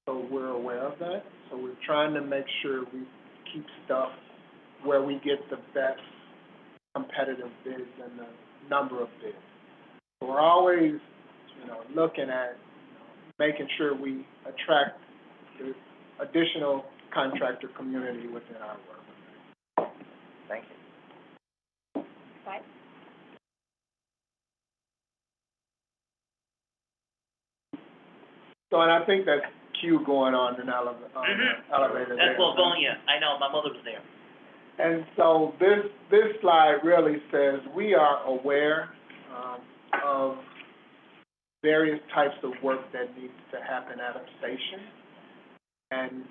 Speaker 4: So we're aware of that. So we're trying to make sure we keep stuff where we get the best competitive bids and the number of bids. So we're always, looking at making sure we attract the additional contractor community within our work.
Speaker 2: Thank you.
Speaker 5: Right?
Speaker 4: So, and I think that's Q going on in elevator there.
Speaker 3: That's Livonia. I know, my mother was there.
Speaker 4: And so this slide really says we are aware of various types of work that needs to happen at a station. And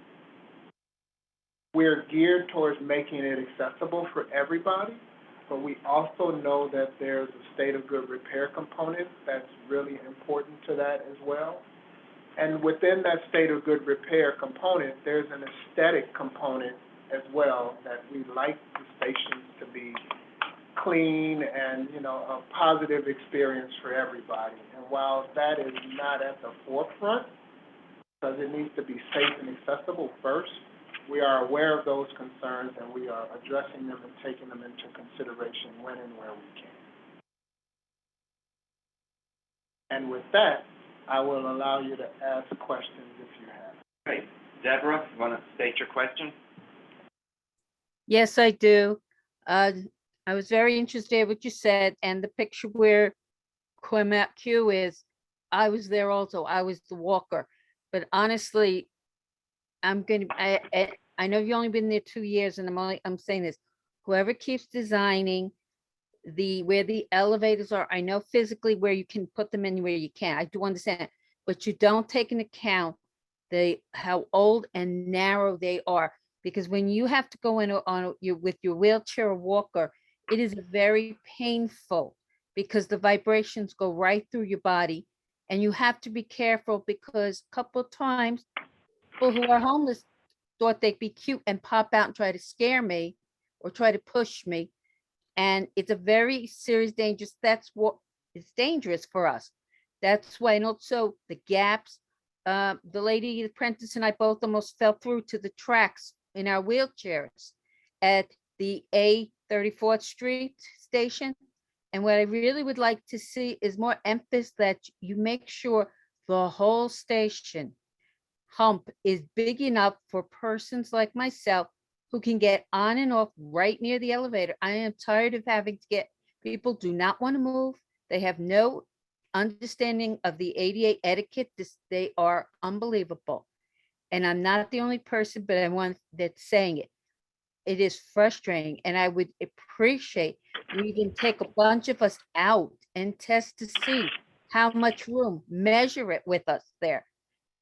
Speaker 4: we're geared towards making it accessible for everybody, but we also know that there's a state of good repair component that's really important to that as well. And within that state of good repair component, there's an aesthetic component as well, that we like the stations to be clean and, a positive experience for everybody. And while that is not at the forefront, because it needs to be safe and accessible first, we are aware of those concerns and we are addressing them and taking them into consideration when and where we can. And with that, I will allow you to ask questions if you have.
Speaker 1: Great. Deborah, you want to state your question?
Speaker 8: Yes, I do. I was very interested in what you said, and the picture where Quebec Q is, I was there also. I was the walker. But honestly, I know you've only been there 2 years, and I'm saying this. Whoever keeps designing where the elevators are, I know physically where you can put them anywhere you can. I do understand, but you don't take into account how old and narrow they are. Because when you have to go in with your wheelchair or walker, it is very painful because the vibrations go right through your body, and you have to be careful because a couple of times people who are homeless thought they'd be cute and pop out and try to scare me or try to push me. And it's a very serious dangerous. That's what is dangerous for us. That's why, and also the gaps. The lady apprentice and I both almost fell through to the tracks in our wheelchairs at the A34th Street station. And what I really would like to see is more emphasis that you make sure the whole station hump is big enough for persons like myself who can get on and off right near the elevator. I am tired of having to people do not want to move. They have no understanding of the ADA etiquette. They are unbelievable. And I'm not the only person, but I'm one that's saying it. It is frustrating, and I would appreciate you even take a bunch of us out and test to see how much room, measure it with us there.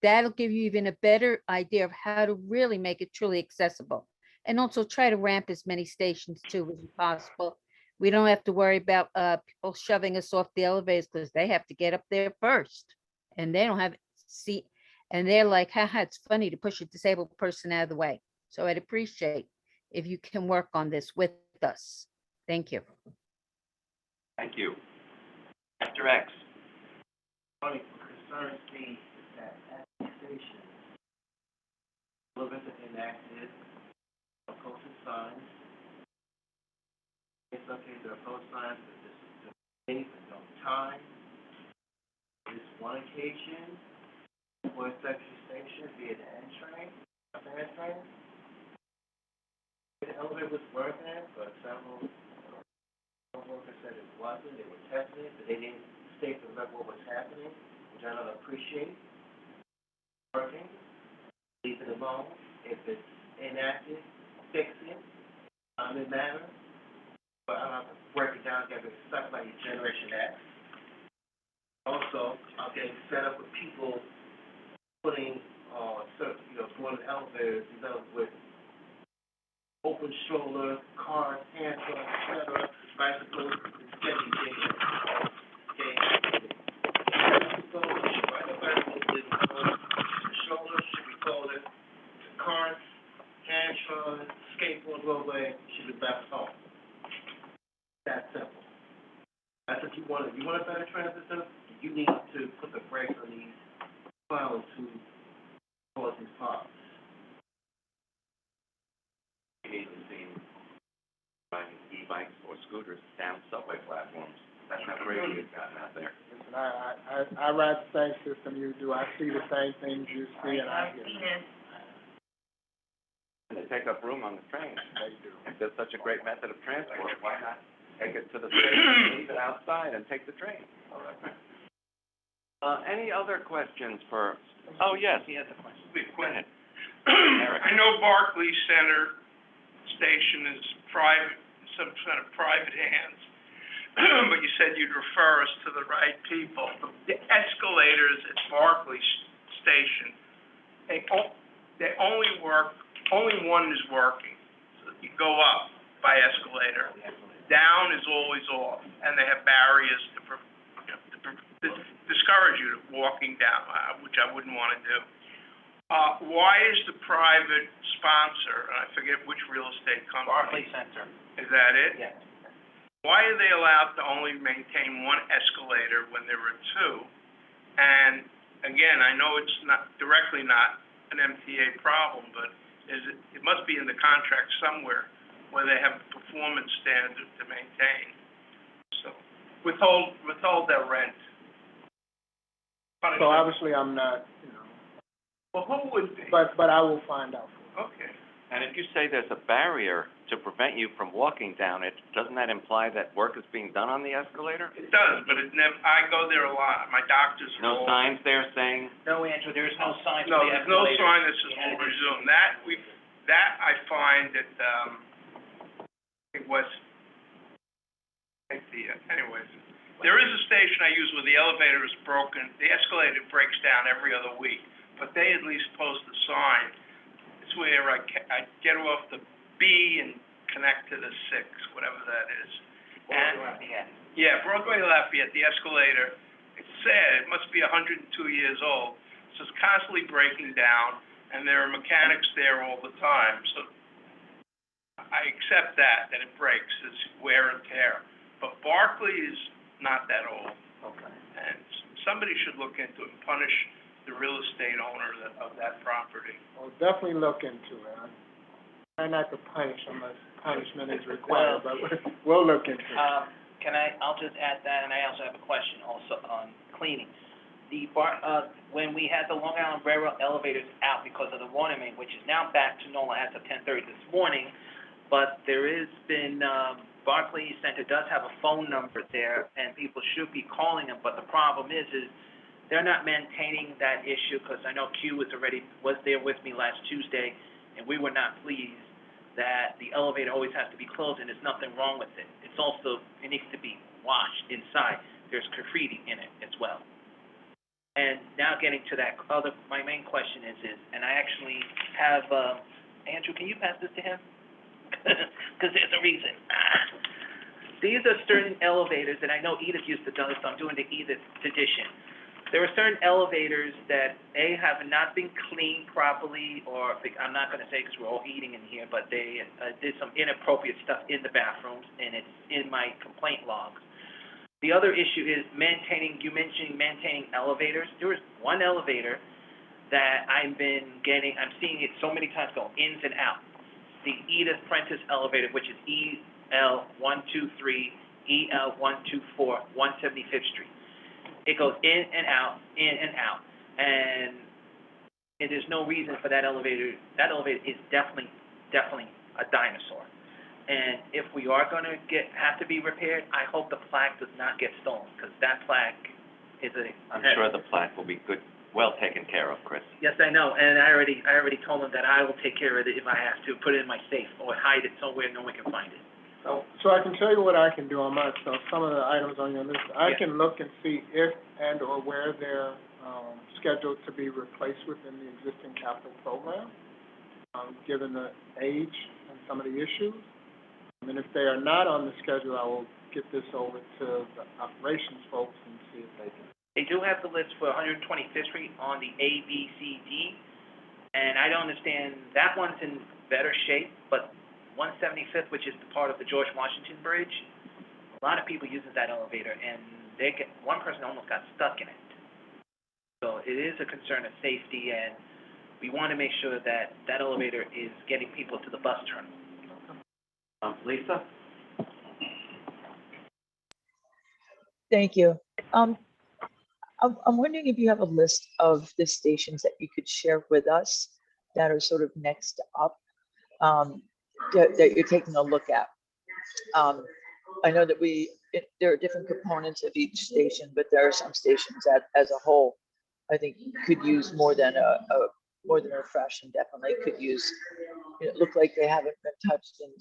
Speaker 8: that'll give you even a better idea of how to really make it truly accessible. And also try to ramp as many stations too as possible. We don't have to worry about people shoving us off the elevators because they have to get up there first. And they don't have seat. And they're like, haha, it's funny to push a disabled person out of the way. So I'd appreciate if you can work on this with us. Thank you.
Speaker 1: Thank you. Mr. X.
Speaker 9: Only concerns me is that at the station, a little bit inactive, posted signs. It's okay, there are post signs, but this is the date, but no time. This one occasion, for a section station, be it the N train, the S train. The elevator was working, but several workers said it wasn't, they were testing it, but they didn't state the level of what's happening, which I don't appreciate. Working, leave it alone. If it's inactive, fix it. It matters. But I don't have to break it down, get it stuck like Generation X. Also, I'm getting set up with people putting, going to elevators, with open stroller, cars, hands on, etc., bicycles, steady things. Okay. So, right up there, shoulder should be folded. Cars, hands on, skateboard, roadway should be back home. That simple. That's if you want a better transit system, you need to put the brakes on these clowns who cause these problems.
Speaker 1: You need to see riding e-bikes or scooters down subway platforms. That's how great it's gotten out there.
Speaker 4: Listen, I ride the same system you do. I see the same things you see, and I hear them.
Speaker 1: And they take up room on the train.
Speaker 4: They do.
Speaker 1: If there's such a great method of transport, why not take it to the station, leave it outside, and take the train? Any other questions for, oh, yes.
Speaker 3: He has a question.
Speaker 1: Go ahead.
Speaker 7: I know Barclay Center Station is private, some kind of private hands, but you said you'd refer us to the right people. The escalators at Barclay Station, they only work, only one is working. So you go up by escalator, down is always off, and they have barriers to discourage you from walking down, which I wouldn't want to do. Why is the private sponsor, and I forget which real estate company.
Speaker 3: Barclay Center.
Speaker 7: Is that it?
Speaker 3: Yeah.
Speaker 7: Why are they allowed to only maintain one escalator when there are two? And again, I know it's not directly not an MTA problem, but it must be in the contract somewhere where they have a performance standard to maintain. So withhold their rent.
Speaker 4: So obviously I'm not,
Speaker 7: Well, who would be?
Speaker 4: but I will find out for you.
Speaker 7: Okay.
Speaker 1: And if you say there's a barrier to prevent you from walking down it, doesn't that imply that work is being done on the escalator?
Speaker 7: It does, but it never, I go there a lot. My doctors are
Speaker 1: No
Speaker 7: all.
Speaker 1: signs there saying,
Speaker 3: No, Andrew, there's no sign
Speaker 7: No,
Speaker 3: for the
Speaker 7: there's no
Speaker 3: escalator.
Speaker 7: sign that says will resume. That I find that, it was, anyways. There is a station I use where the elevator is broken, the escalator breaks down every other week, but they at least post a sign. It's where I get off the B and connect to the 6, whatever that is. Yeah, Broadway Lafayette, the escalator, it's sad, it must be 102 years old, so it's constantly breaking down, and there are mechanics there all the time, so I accept that it breaks, it's wear and tear. But Barclay is not that old.
Speaker 4: Okay.
Speaker 7: And somebody should look into it and punish the real estate owner of that property.
Speaker 4: I'll definitely look into it. I try not to punish unless punishment is required, but we'll look into it.
Speaker 3: I'll just add that, and I also have a question also on cleaning. When we had the Long Island Railroad elevators out because of the water main, which is now back to normal as of 10:30 this morning, but there has been, Barclay Center does have a phone number there, and people should be calling them, but the problem is they're not maintaining that issue, because I know Q was there with me last Tuesday, and we were not pleased that the elevator always has to be closed, and there's nothing wrong with it. It's also, it needs to be washed inside. There's graffiti in it as well. And now getting to that other, my main question is, and I actually have, Andrew, can you pass this to him? Because there's a reason. These are certain elevators, and I know Edith used to do this, so I'm doing the Edith edition. There are certain elevators that, A, have not been cleaned properly, or, I'm not gonna say because we're all eating in here, but they did some inappropriate stuff in the bathrooms, and it's in my complaint logs. The other issue is you mentioned maintaining elevators. There was one elevator that I'm seeing it so many times go ins and out. The Edith Prentice elevator, which is EL123, EL124, 175th Street. It goes in and out, and there's no reason for that elevator. That elevator is definitely a dinosaur. And if we are gonna have to be repaired, I hope the plaque does not get stolen, because that plaque is
Speaker 1: I'm sure the plaque will be well taken care of, Chris.
Speaker 3: Yes, I know, and I already told him that I will take care of it if I have to, put it in my safe or hide it somewhere no one can find it.
Speaker 4: So I can tell you what I can do on my, so some of the items on your list, I can look and see if and or where they're, scheduled to be replaced within the existing capital program, given the age and some of the issues. And if they are not on the schedule, I will get this over to the operations folks and see if they can.
Speaker 3: They do have the list for 125th Street on the A, B, C, D, and I don't understand, that one's in better shape, but 175th, which is the part of the George Washington Bridge, a lot of people uses that elevator, and one person almost got stuck in it. So it is a concern of safety, and we want to make sure that that elevator is getting people to the bus terminal.
Speaker 1: Lisa?
Speaker 6: Thank you. I'm wondering if you have a list of the stations that you could share with us that are sort of next up, that you're taking a look at. I know that there are different components of each station, but there are some stations that, as a whole, I think could use more than a refresh, and definitely could use. It looked like they haven't been touched in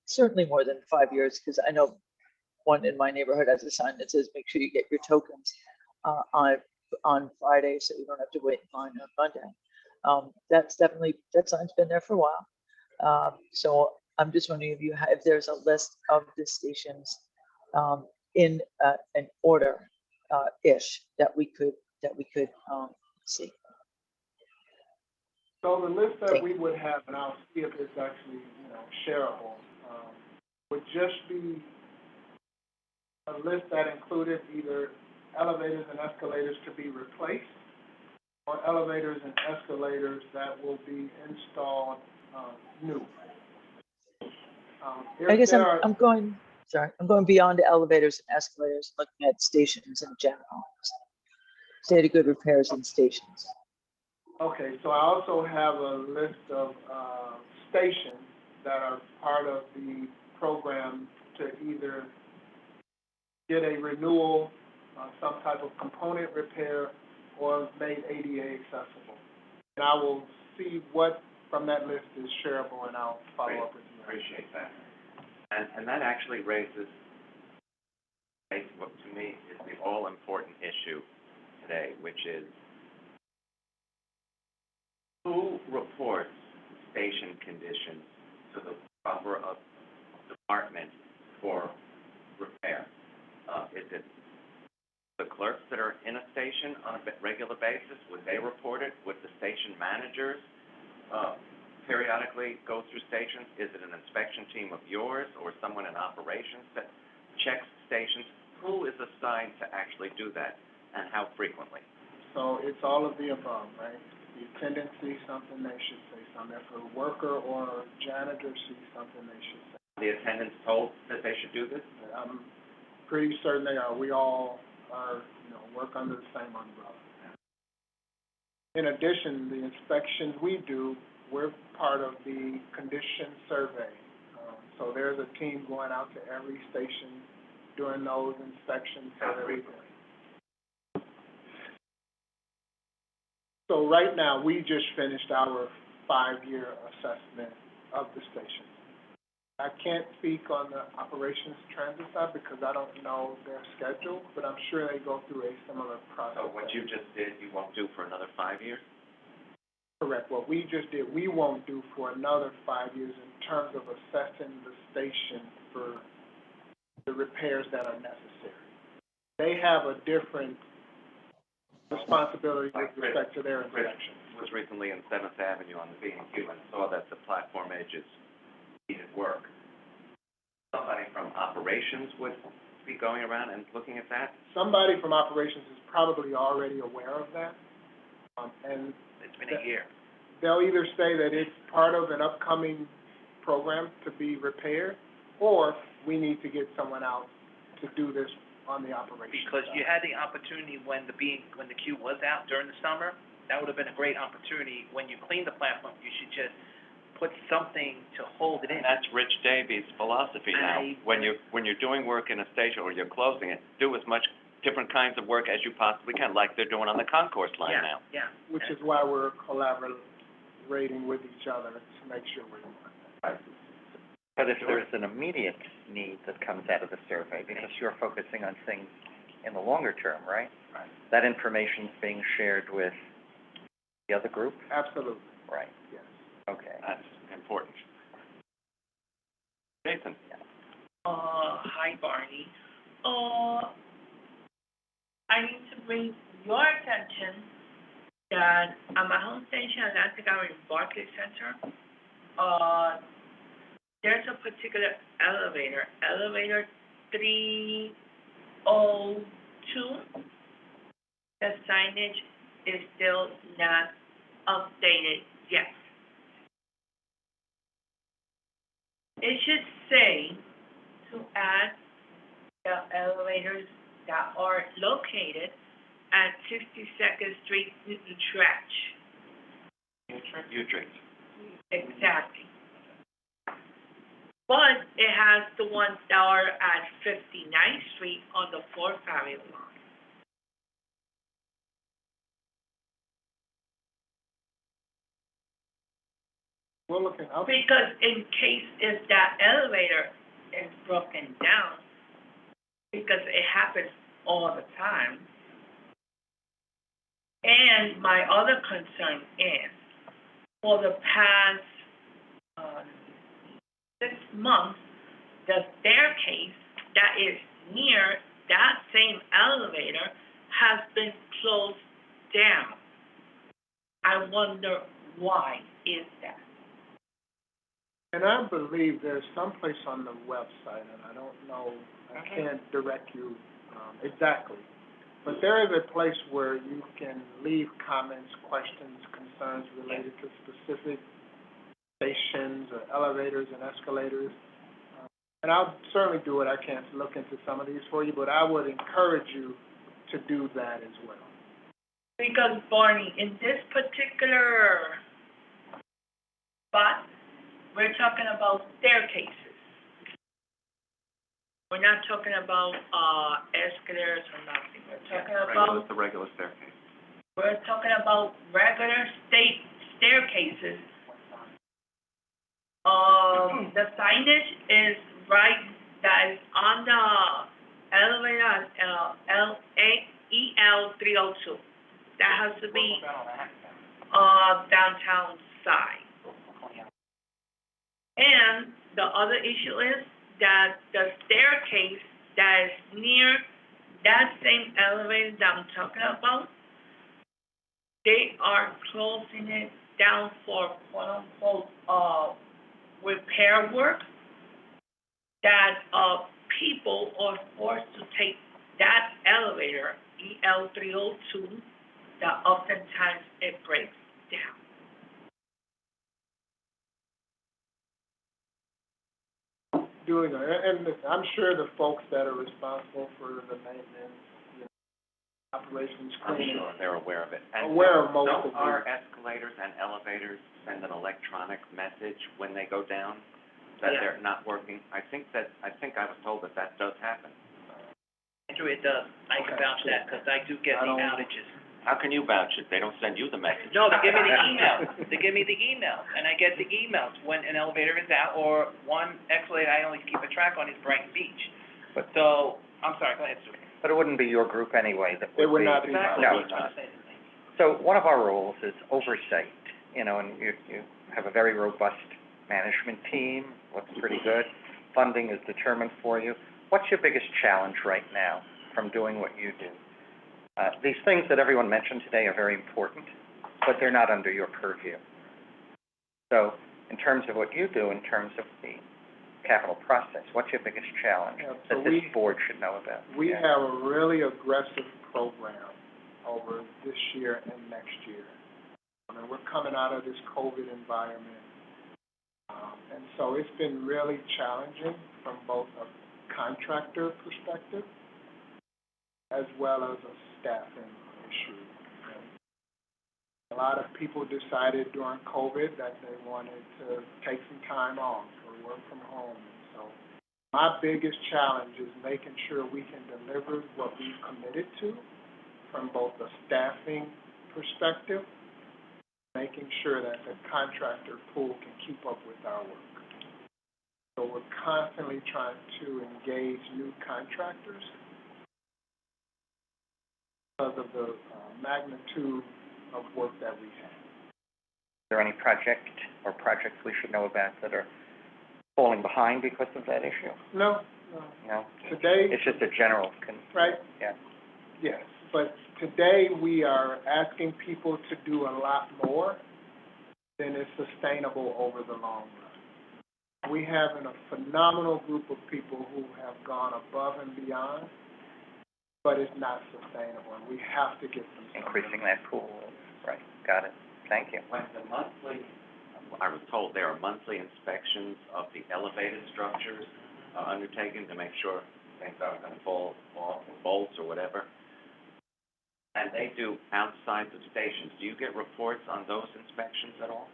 Speaker 6: certainly more than 5 years, because I know one in my neighborhood has a sign that says, "Make sure you get your tokens on Friday, so you don't have to wait in line on Monday." That sign's been there for a while. So I'm just wondering if there's a list of the stations in an order ish that we could see.
Speaker 4: So the list that we would have, and I'll see if it's actually, shareable, would just be a list that included either elevators and escalators to be replaced, or elevators and escalators that will be installed new.
Speaker 6: I guess I'm going beyond elevators and escalators, looking at stations in general. State of good repairs in stations.
Speaker 4: Okay, so I also have a list of stations that are part of the program to either get a renewal, some type of component repair, or made ADA accessible. And I will see what from that list is shareable, and I'll follow up with you.
Speaker 1: Appreciate that. And that actually raises what to me is the all-important issue today, which is who reports station conditions to the proper department for repair? Is it the clerks that are in a station on a regular basis? Would they report it? Would the station managers periodically go through stations? Is it an inspection team of yours or someone in operations that checks stations? Who is assigned to actually do that, and how frequently?
Speaker 4: So it's all of the above, right? The attendant sees something, they should say something. If a worker or a janitor sees something, they should say.
Speaker 1: The attendants told that they should do this?
Speaker 4: I'm pretty certain they are. We all are, work under the same umbrella. In addition, the inspections we do, we're part of the condition survey. So there's a team going out to every station doing those inspections so that we can. So right now, we just finished our 5-year assessment of the station. I can't speak on the operations transit side because I don't know their schedule, but I'm sure they go through a similar process.
Speaker 1: So what you just did, you won't do for another 5 years?
Speaker 4: Correct. What we just did, we won't do for another 5 years in terms of assessing the station for the repairs that are necessary. They have a different responsibility with respect to their inspection.
Speaker 1: Was recently in Seventh Avenue on the B&Q and saw that the platform edges needed work. Somebody from operations would be going around and looking at that?
Speaker 4: Somebody from operations is probably already aware of that, and
Speaker 3: It's been a year.
Speaker 4: they'll either say that it's part of an upcoming program to be repaired, or we need to get someone out to do this on the operations
Speaker 3: Because you
Speaker 4: side.
Speaker 3: had the opportunity when the queue was out during the summer, that would have been a great opportunity. When you clean the platform, you should just put something to hold it in.
Speaker 1: And that's Rich Davies' philosophy now. When you're doing work in a station or you're closing it, do as much different kinds of work as you possibly can, like they're doing on the concourse line now.
Speaker 3: Yeah,
Speaker 4: Which is why we're collaborating with each other to make sure we're doing that.
Speaker 2: But if there's an immediate need that comes out of the survey, because you're focusing on things in the longer term, right?
Speaker 1: Right.
Speaker 2: That information's being shared with the other group?
Speaker 4: Absolutely,
Speaker 2: Right,
Speaker 4: yes.
Speaker 2: okay.
Speaker 1: That's important. Jason?
Speaker 10: Hi, Barney. I need to bring your attention that at my home station, Atlantic Avenue Barclays Center, there's a particular elevator 302. The signage is still not updated yet. It should say to add the elevators that are located at 62nd Street, Utrecht.
Speaker 1: Utrecht.
Speaker 10: Exactly. But it has the ones that are at 59th Street on the 4th Avenue line.
Speaker 4: We're looking up.
Speaker 10: Because in case if that elevator is broken down, because it happens all the time. And my other concern is, for the past 6 months, the staircase that is near that same elevator has been closed down. I wonder why is that?
Speaker 4: And I believe there's someplace on the website, and I don't know, I can't direct you exactly, but there is a place where you can leave comments, questions, concerns related to specific stations or elevators and escalators. And I'll certainly do what I can to look into some of these for you, but I would encourage you to do that as well.
Speaker 10: Because Barney, in this particular spot, we're talking about staircases. We're not talking about escalators or nothing. We're talking about
Speaker 1: The regular staircase.
Speaker 10: we're talking about regular staircases. The signage is right, that is on the elevator at EL 302. That has to be downtown side. And the other issue is that the staircase that is near that same elevator that I'm talking about, they are closing it down for quote-unquote repair work, that people are forced to take that elevator, EL 302, that oftentimes it breaks down.
Speaker 4: Doing that, and I'm sure the folks that are responsible for the maintenance, operations,
Speaker 1: I'm
Speaker 4: cleaning,
Speaker 1: sure they're aware of it. And
Speaker 4: aware of most
Speaker 1: don't
Speaker 4: of these.
Speaker 1: our escalators and elevators send an electronic message when they go down that they're not working? I think I was told that does happen.
Speaker 3: Andrew, it does. I can vouch that, because I do get the outages.
Speaker 1: How can you vouch it? They don't send you the message.
Speaker 3: No, they give me the emails. They give me the emails, and I get the emails when an elevator is out, or one escalator I only keep a track on is Brighton Beach.
Speaker 2: But-
Speaker 3: So, I'm sorry, go ahead, Sue.
Speaker 2: But it wouldn't be your group anyway that would be.
Speaker 4: It would not be.
Speaker 3: Exactly
Speaker 2: No.
Speaker 3: what I was trying to say.
Speaker 2: So one of our rules is oversight, you know, and you have a very robust management team, looks pretty good. Funding is determined for you. What's your biggest challenge right now from doing what you do? These things that everyone mentioned today are very important, but they're not under your purview. So in terms of what you do, in terms of the capital process, what's your biggest challenge
Speaker 4: Yeah,
Speaker 2: that
Speaker 4: so
Speaker 2: this
Speaker 4: we-
Speaker 2: board should know about?
Speaker 4: We
Speaker 2: Yeah.
Speaker 4: have a really aggressive program over this year and next year. I mean, we're coming out of this COVID environment. And so it's been really challenging from both a contractor perspective as well as a staffing issue. A lot of people decided during COVID that they wanted to take some time off or work from home. So my biggest challenge is making sure we can deliver what we've committed to from both a staffing perspective, making sure that the contractor pool can keep up with our work. So we're constantly trying to engage new contractors because of the magnitude of work that we have.
Speaker 2: Is there any project or projects we should know about that are falling behind because of that issue?
Speaker 4: No.
Speaker 2: No?
Speaker 4: Today,
Speaker 2: It's just a general
Speaker 4: right?
Speaker 2: Yeah.
Speaker 4: Yes, but today we are asking people to do a lot more than is sustainable over the long run. We have a phenomenal group of people who have gone above and beyond, but it's not sustainable, and we have to get them something.
Speaker 2: Increasing that pool, right, got it, thank you.
Speaker 1: When the monthly, I was told there are monthly inspections of the elevated structures undertaken to make sure things aren't gonna fall off, or bolts or whatever. And they do outside the stations. Do you get reports on those inspections at all?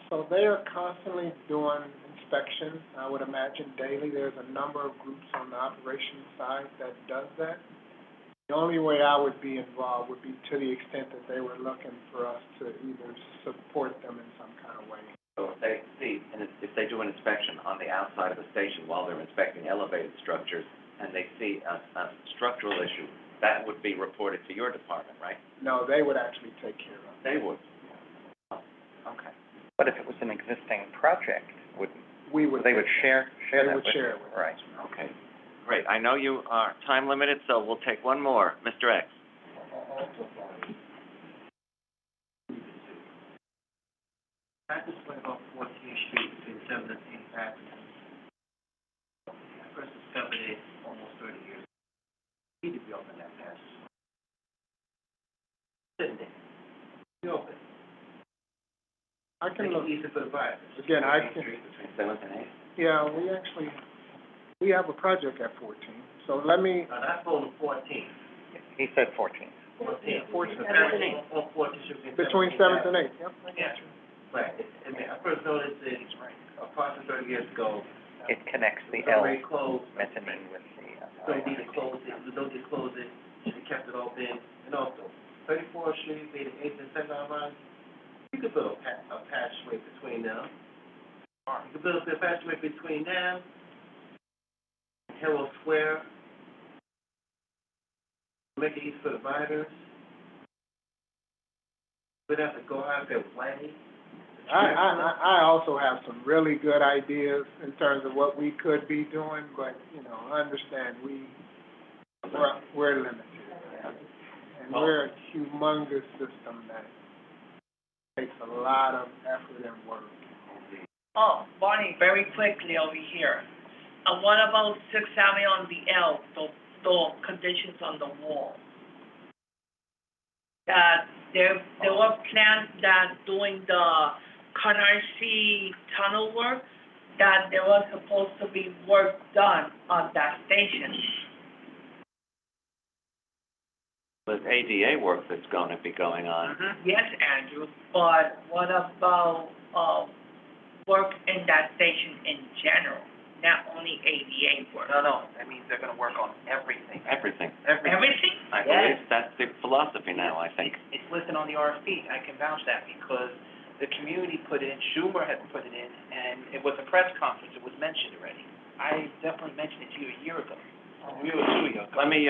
Speaker 4: So they are constantly doing inspections, I would imagine daily. There's a number of groups on the operations side that does that. The only way I would be involved would be to the extent that they were looking for us to either support them in some kind of way.
Speaker 1: So if they see, and if they do an inspection on the outside of the station while they're inspecting elevated structures, and they see a structural issue, that would be reported to your department, right?
Speaker 4: No, they would actually take care of it.
Speaker 1: They would. Oh, okay.
Speaker 2: But if it was an existing project,
Speaker 4: We would.
Speaker 2: they would share
Speaker 4: They
Speaker 2: that
Speaker 4: would
Speaker 2: with
Speaker 4: share
Speaker 2: you?
Speaker 4: it with us.
Speaker 2: Right.
Speaker 1: Okay, great. I know you are time limited, so we'll take one more. Mr. X.
Speaker 9: I just went off 14th Street between 7th and 8th Avenue. I first discovered it almost 30 years ago. Need to be open that fast. Sitting there. Be open.
Speaker 4: I can
Speaker 9: Make
Speaker 4: look,
Speaker 9: it easy for the buyers.
Speaker 4: again, I
Speaker 1: 14th
Speaker 4: can,
Speaker 1: Street between 7th and 8th?
Speaker 4: yeah, we have a project at 14, so let me,
Speaker 9: Now, that's on the 14th.
Speaker 2: He said 14.
Speaker 9: 14th.
Speaker 4: 14th.
Speaker 9: On 14th Street.
Speaker 4: between 7th and 8th, yep. I got
Speaker 9: Yeah.
Speaker 4: you.
Speaker 9: Right. I mean, I first noticed it approximately 30 years ago.
Speaker 2: It connects the
Speaker 9: It was
Speaker 2: L
Speaker 9: already closed.
Speaker 2: mezzanine with the,
Speaker 9: Don't need to close it, you don't need to close it, should have kept it open. And also, 34th Street, made an 8th and 7th line, you could build a passageway between them. You could build a passageway between them, Herald Square, make it easy for the riders. We'd have to go out there way.
Speaker 4: I also have some really good ideas in terms of what we could be doing, but, you know, understand, we're limited. And we're a humongous system that takes a lot of effort and work.
Speaker 10: Oh, Bonnie, very quickly over here. What about Sixth Avenue on the L, the conditions on the wall? That there were plans that doing the Canarsie tunnel work, that there was supposed to be work done on that station.
Speaker 1: There's ADA work that's going to be going on.
Speaker 10: Yes, Andrew, but what about, work in that station in general? not only ADA work.
Speaker 2: No, that means they're gonna work on everything.
Speaker 1: Everything.
Speaker 10: Everything?
Speaker 1: I believe that's the philosophy now, I think.
Speaker 3: It's listed on the RFP, I can vouch that, because the community put it in, Schumer had put it in, and it was a press conference, it was mentioned already. I definitely mentioned it to you a year ago, a year or two ago.
Speaker 1: Let me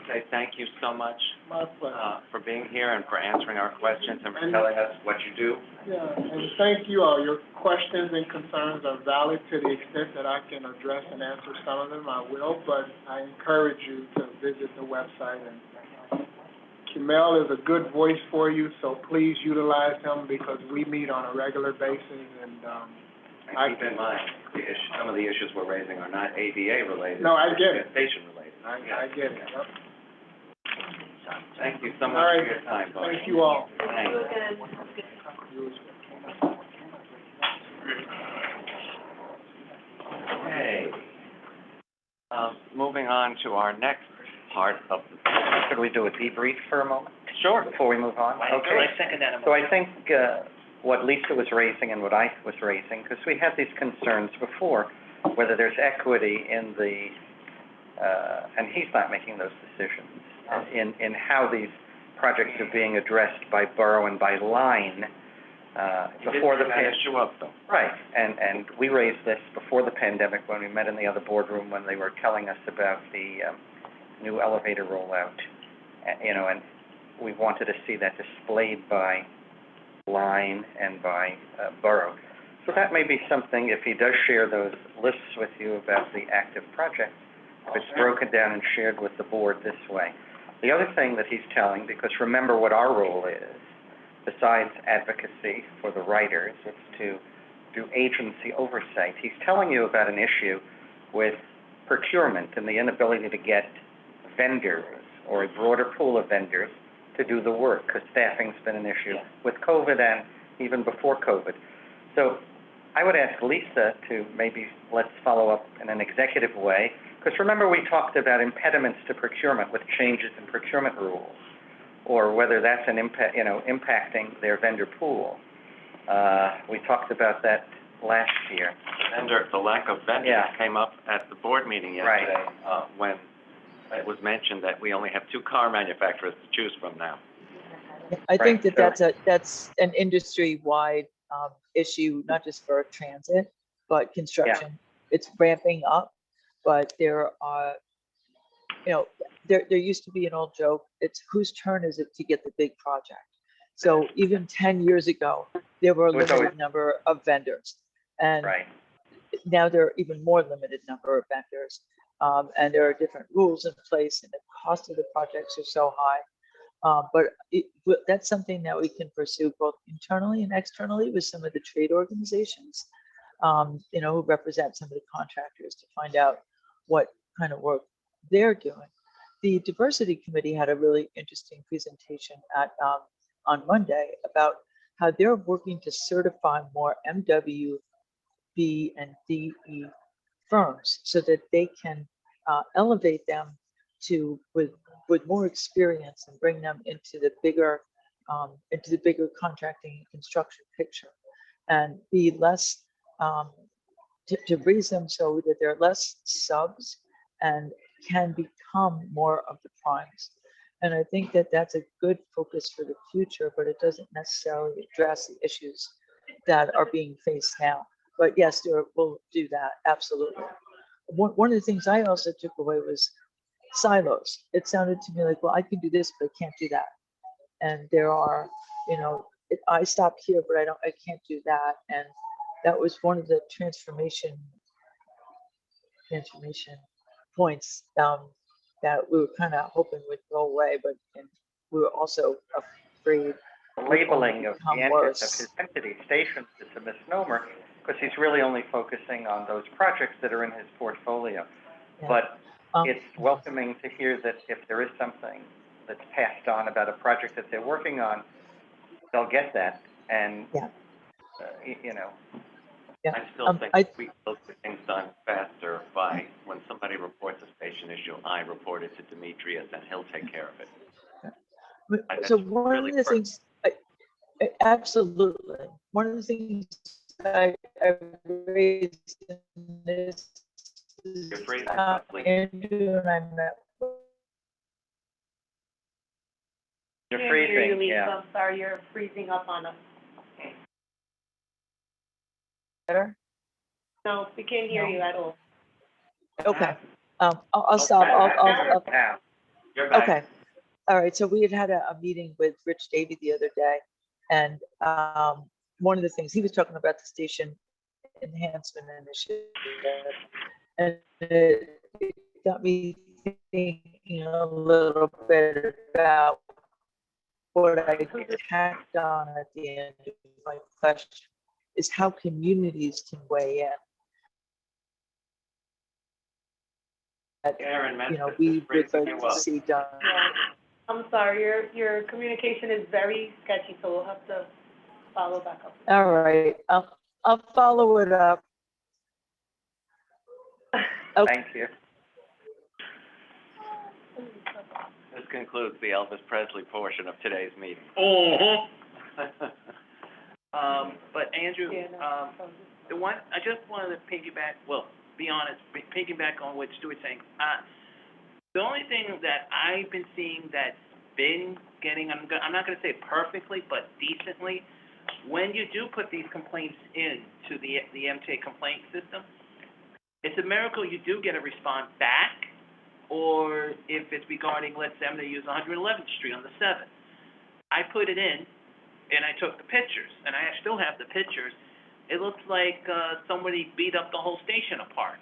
Speaker 1: say thank you so much,
Speaker 4: My pleasure.
Speaker 1: for being here and for answering our questions and for telling us what you do.
Speaker 4: Yeah, and thank you all. Your questions and concerns are valid. To the extent that I can address and answer some of them, I will, but I encourage you to visit the website. And Kumail is a good voice for you, so please utilize him because we meet on a regular basis, and,
Speaker 1: And keep in mind, some of the issues we're raising are not ADA related.
Speaker 4: No, I get it.
Speaker 1: Station related.
Speaker 4: I get it. Yep.
Speaker 1: Thank you so much
Speaker 4: All right.
Speaker 1: for your time, Bob.
Speaker 4: Thank you all.
Speaker 1: Thanks. Okay. Moving on to our next part of the.
Speaker 2: Could we do a debrief for a moment?
Speaker 1: Sure.
Speaker 2: Before we move on?
Speaker 3: I second that
Speaker 2: So
Speaker 3: emotion.
Speaker 2: I think what Lisa was raising and what I was raising, because we had these concerns before, whether there's equity in the, and he's not making those decisions, in how these projects are being addressed by borough and by line before the
Speaker 1: That issue up, though.
Speaker 2: Right, and we raised this before the pandemic when we met in the other boardroom when they were telling us about the new elevator rollout, and we wanted to see that displayed by line and by borough. So that may be something, if he does share those lists with you about the active projects, if it's broken down and shared with the board this way. The other thing that he's telling, because remember what our role is, besides advocacy for the writers, it's to do agency oversight. He's telling you about an issue with procurement and the inability to get vendors or a broader pool of vendors to do the work, because staffing's been an issue with COVID and even before COVID. So I would ask Lisa to maybe let's follow up in an executive way, because remember we talked about impediments to procurement with changes in procurement rules, or whether that's an impacting their vendor pool. We talked about that last year.
Speaker 1: The lack of vendors came up at the board meeting yesterday,
Speaker 2: Right.
Speaker 1: When it was mentioned that we only have 2 car manufacturers to choose from now.
Speaker 6: I think
Speaker 2: Right,
Speaker 6: that's an industry-wide issue, not just for transit, but construction. It's ramping up, but there are, there used to be an old joke, it's whose turn is it to get the big project? So even 10 years ago, there were a limited number of vendors. And
Speaker 2: Right.
Speaker 6: now there are even more limited number of vendors. And there are different rules in place and the cost of the projects are so high. But that's something that we can pursue both internally and externally with some of the trade organizations, who represent some of the contractors to find out what kind of work they're doing. The diversity committee had a really interesting presentation on Monday about how they're working to certify more MWB and DE firms so that they can elevate them to with more experience and bring them into the bigger contracting and construction picture, and be less to raise them so that they're less subs and can become more of the primes. And I think that that's a good focus for the future, but it doesn't necessarily address the issues that are being faced now. But yes, we'll do that, absolutely. One of the things I also took away was silos. It sounded to me like, well, I can do this, but I can't do that. And there are, I stopped here, but I can't do that. And that was one of the transformation points that we were kind of hoping would go away, but we were also afraid.
Speaker 2: Labeling of
Speaker 6: become
Speaker 2: the entities of
Speaker 6: worse.
Speaker 2: his entity stations is a misnomer, because he's really only focusing on those projects that are in his portfolio.
Speaker 6: Yeah.
Speaker 2: But
Speaker 6: Um,
Speaker 2: it's welcoming to hear that if there is something that's passed on about a project that they're working on, they'll get that, and,
Speaker 6: Yeah. Yeah.
Speaker 1: I still think
Speaker 6: I-
Speaker 1: we will get things done faster by, when somebody reports a station issue, I report it to Demetrius and he'll take care of it.
Speaker 6: So
Speaker 1: That's
Speaker 6: one
Speaker 1: really
Speaker 6: of the things, absolutely, one of the things I raised in this
Speaker 1: You're freezing, Leslie.
Speaker 6: Andrew and I met.
Speaker 2: You're
Speaker 5: Can't hear you,
Speaker 2: freezing,
Speaker 5: Lisa.
Speaker 2: yeah.
Speaker 5: I'm sorry, you're freezing up on us.
Speaker 6: Better?
Speaker 5: No, we can't hear
Speaker 6: No.
Speaker 5: you at all.
Speaker 6: Okay, I'll stop, I'll,
Speaker 2: Now,
Speaker 1: You're back.
Speaker 6: okay. All right, so we had a meeting with Rich Davy the other day, and one of the things, he was talking about the station enhancement initiative, and it got me thinking a little bit about what I tacked on at the end of my question, is how communities can weigh in.
Speaker 1: Aaron,
Speaker 6: You know,
Speaker 1: Memphis
Speaker 6: we
Speaker 1: is
Speaker 6: would
Speaker 1: freezing
Speaker 6: like
Speaker 1: you
Speaker 6: to
Speaker 1: up.
Speaker 6: see done.
Speaker 5: Yeah. I'm sorry, your communication is very sketchy, so we'll have to follow back up.
Speaker 6: All right, I'll follow it up. Okay.
Speaker 2: thank you.
Speaker 1: This concludes the Elvis Presley portion of today's meeting.
Speaker 3: But Andrew,
Speaker 5: Yeah, no,
Speaker 3: the one, I just wanted to piggyback, well, be honest, piggyback on what Stuart's saying. The only thing that I've been seeing that's been getting, I'm not gonna say perfectly, but decently, when you do put these complaints in to the MTA complaint system, it's a miracle you do get a response back, or if it's regarding, let's say, I'm gonna use 111th Street on the 7th. I put it in, and I took the pictures, and I still have the pictures. It looks like, somebody beat up the whole station apart,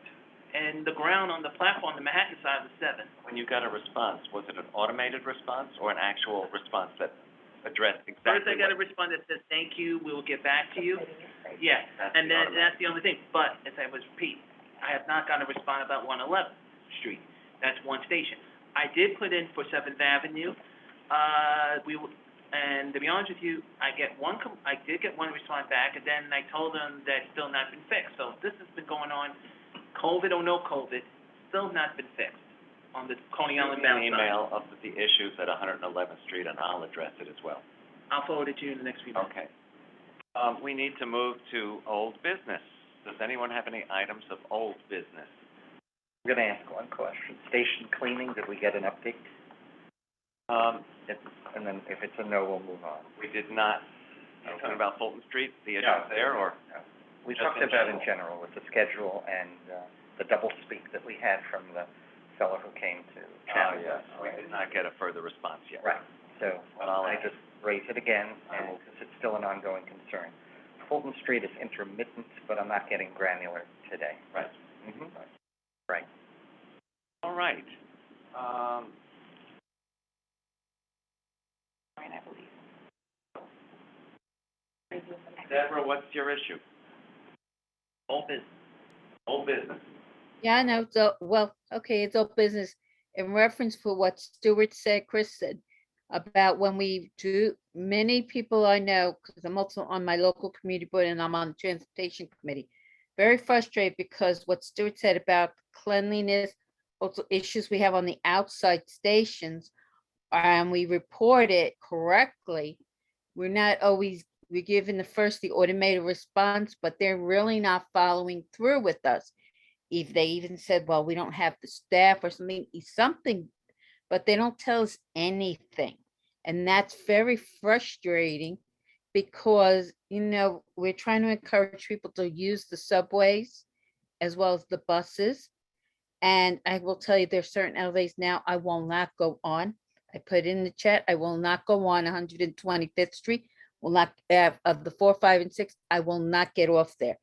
Speaker 3: and the ground on the platform, the Manhattan side of the 7th.
Speaker 1: When you got a response, was it an automated response or an actual response that addressed exactly
Speaker 3: First, I got a
Speaker 1: what?
Speaker 3: response that says, "Thank you, we will get back to you." Yeah,
Speaker 1: That's
Speaker 3: and
Speaker 1: the
Speaker 3: then,
Speaker 1: automatic.
Speaker 3: that's the only thing, but, as I was repeat, I have not gotten a response about 111th Street. That's one station. I did put in for 7th Avenue, and to be honest with you, I did get one response back, and then I told them that it's still not been fixed. So this has been going on, COVID or no COVID, still not been fixed on the Coney Island
Speaker 1: Shoot me an
Speaker 3: bound side.
Speaker 1: email of the issues at 111th Street, and I'll address it as well.
Speaker 3: I'll forward it to you in the next few minutes.
Speaker 1: Okay. We need to move to old business. Does anyone have any items of old business?
Speaker 2: I'm gonna ask one question. Station cleaning, did we get an update? And then if it's a no, we'll move on.
Speaker 1: We did not. Are you talking about Fulton Street, the issues
Speaker 2: No.
Speaker 1: there, or?
Speaker 2: We
Speaker 1: Just
Speaker 2: talked
Speaker 1: in
Speaker 2: about in
Speaker 1: general.
Speaker 2: general with the schedule and, the double speak that we had from the fellow who came to chat with us.
Speaker 1: We did not get a further response yet.
Speaker 2: Right, so
Speaker 1: But I'll
Speaker 2: I
Speaker 1: ask.
Speaker 2: just raise it again,
Speaker 1: I
Speaker 2: and
Speaker 1: will.
Speaker 2: because it's still an ongoing concern. Fulton Street is intermittent, but I'm not getting granular today.
Speaker 1: Right.
Speaker 2: Mm-hmm. Right.
Speaker 1: All right.
Speaker 5: I believe.
Speaker 1: Deborah, what's your issue?
Speaker 3: Old business.
Speaker 1: Old business.
Speaker 8: Yeah, I know, so, well, okay, it's all business. In reference for what Stuart said, Chris said, about when we do, many people I know, because I'm also on my local community board and I'm on the transportation committee, very frustrated because what Stuart said about cleanliness, also issues we have on the outside stations, and we report it correctly, we're not always, we're given the automated response, but they're really not following through with us. If they even said, well, we don't have the staff or something, but they don't tell us anything. And that's very frustrating because, we're trying to encourage people to use the subways as well as the buses. And I will tell you, there's certain elevators now I will not go on. I put in the chat, I will not go on 125th Street, will not, of the 4, 5, and 6, I will not get off there.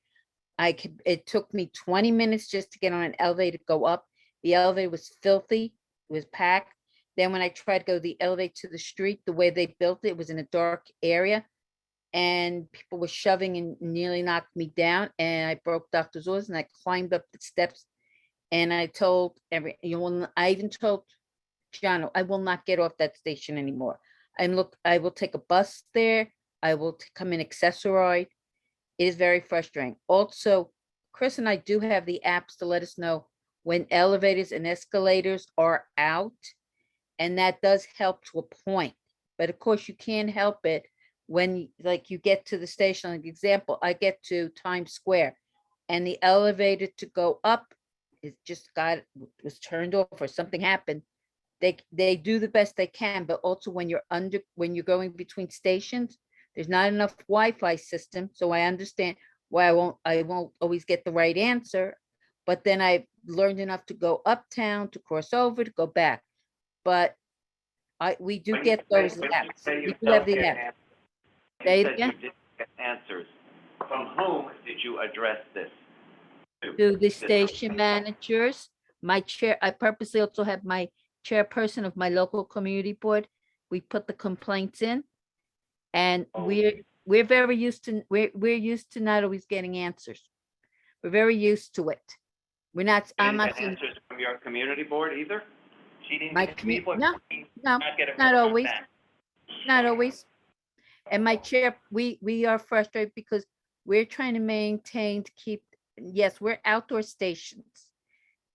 Speaker 8: It took me 20 minutes just to get on an elevator to go up. The elevator was filthy, it was packed. Then when I tried to go the elevator to the street, the way they built it was in a dark area. And people were shoving and nearly knocked me down. And I broke doctor's orders and I climbed up the steps. And I told I even told John, I will not get off that station anymore. I will take a bus there. I will come in accessorized. It is very frustrating. Also, Chris and I do have the apps to let us know when elevators and escalators are out. And that does help to a point. But of course, you can't help it when you get to the station. Like example, I get to Times Square and the elevator to go up it just was turned off or something happened, they do the best they can, but also when you're going between stations, there's not enough Wi-Fi system, so I understand why I won't always get the right answer. But then I learned enough to go uptown, to cross over, to go back. But we do
Speaker 1: When you
Speaker 8: get those
Speaker 1: when you
Speaker 8: apps.
Speaker 1: say
Speaker 8: We
Speaker 1: you
Speaker 8: do have
Speaker 1: don't
Speaker 8: the
Speaker 1: get
Speaker 8: apps.
Speaker 1: answers,
Speaker 8: Say
Speaker 1: you
Speaker 8: it
Speaker 1: said you
Speaker 8: again?
Speaker 1: didn't get answers. From whom did you address this to?
Speaker 8: To the
Speaker 1: This-
Speaker 8: station managers, my chair, I purposely also have my chairperson of my local community board. We put the complaints in. And we're very used to, we're used to not always getting answers. We're very used to it. We're not,
Speaker 1: You
Speaker 8: I'm
Speaker 1: didn't
Speaker 8: not
Speaker 1: get
Speaker 8: saying,
Speaker 1: answers from your community board either?
Speaker 3: She didn't
Speaker 8: my
Speaker 3: get a
Speaker 8: commu-
Speaker 3: report,
Speaker 8: no,
Speaker 3: she
Speaker 8: no,
Speaker 3: not get a
Speaker 8: not
Speaker 3: response
Speaker 8: always,
Speaker 3: back.
Speaker 8: not always. And my chair, we are frustrated because we're trying to maintain, to keep, yes, we're outdoor stations.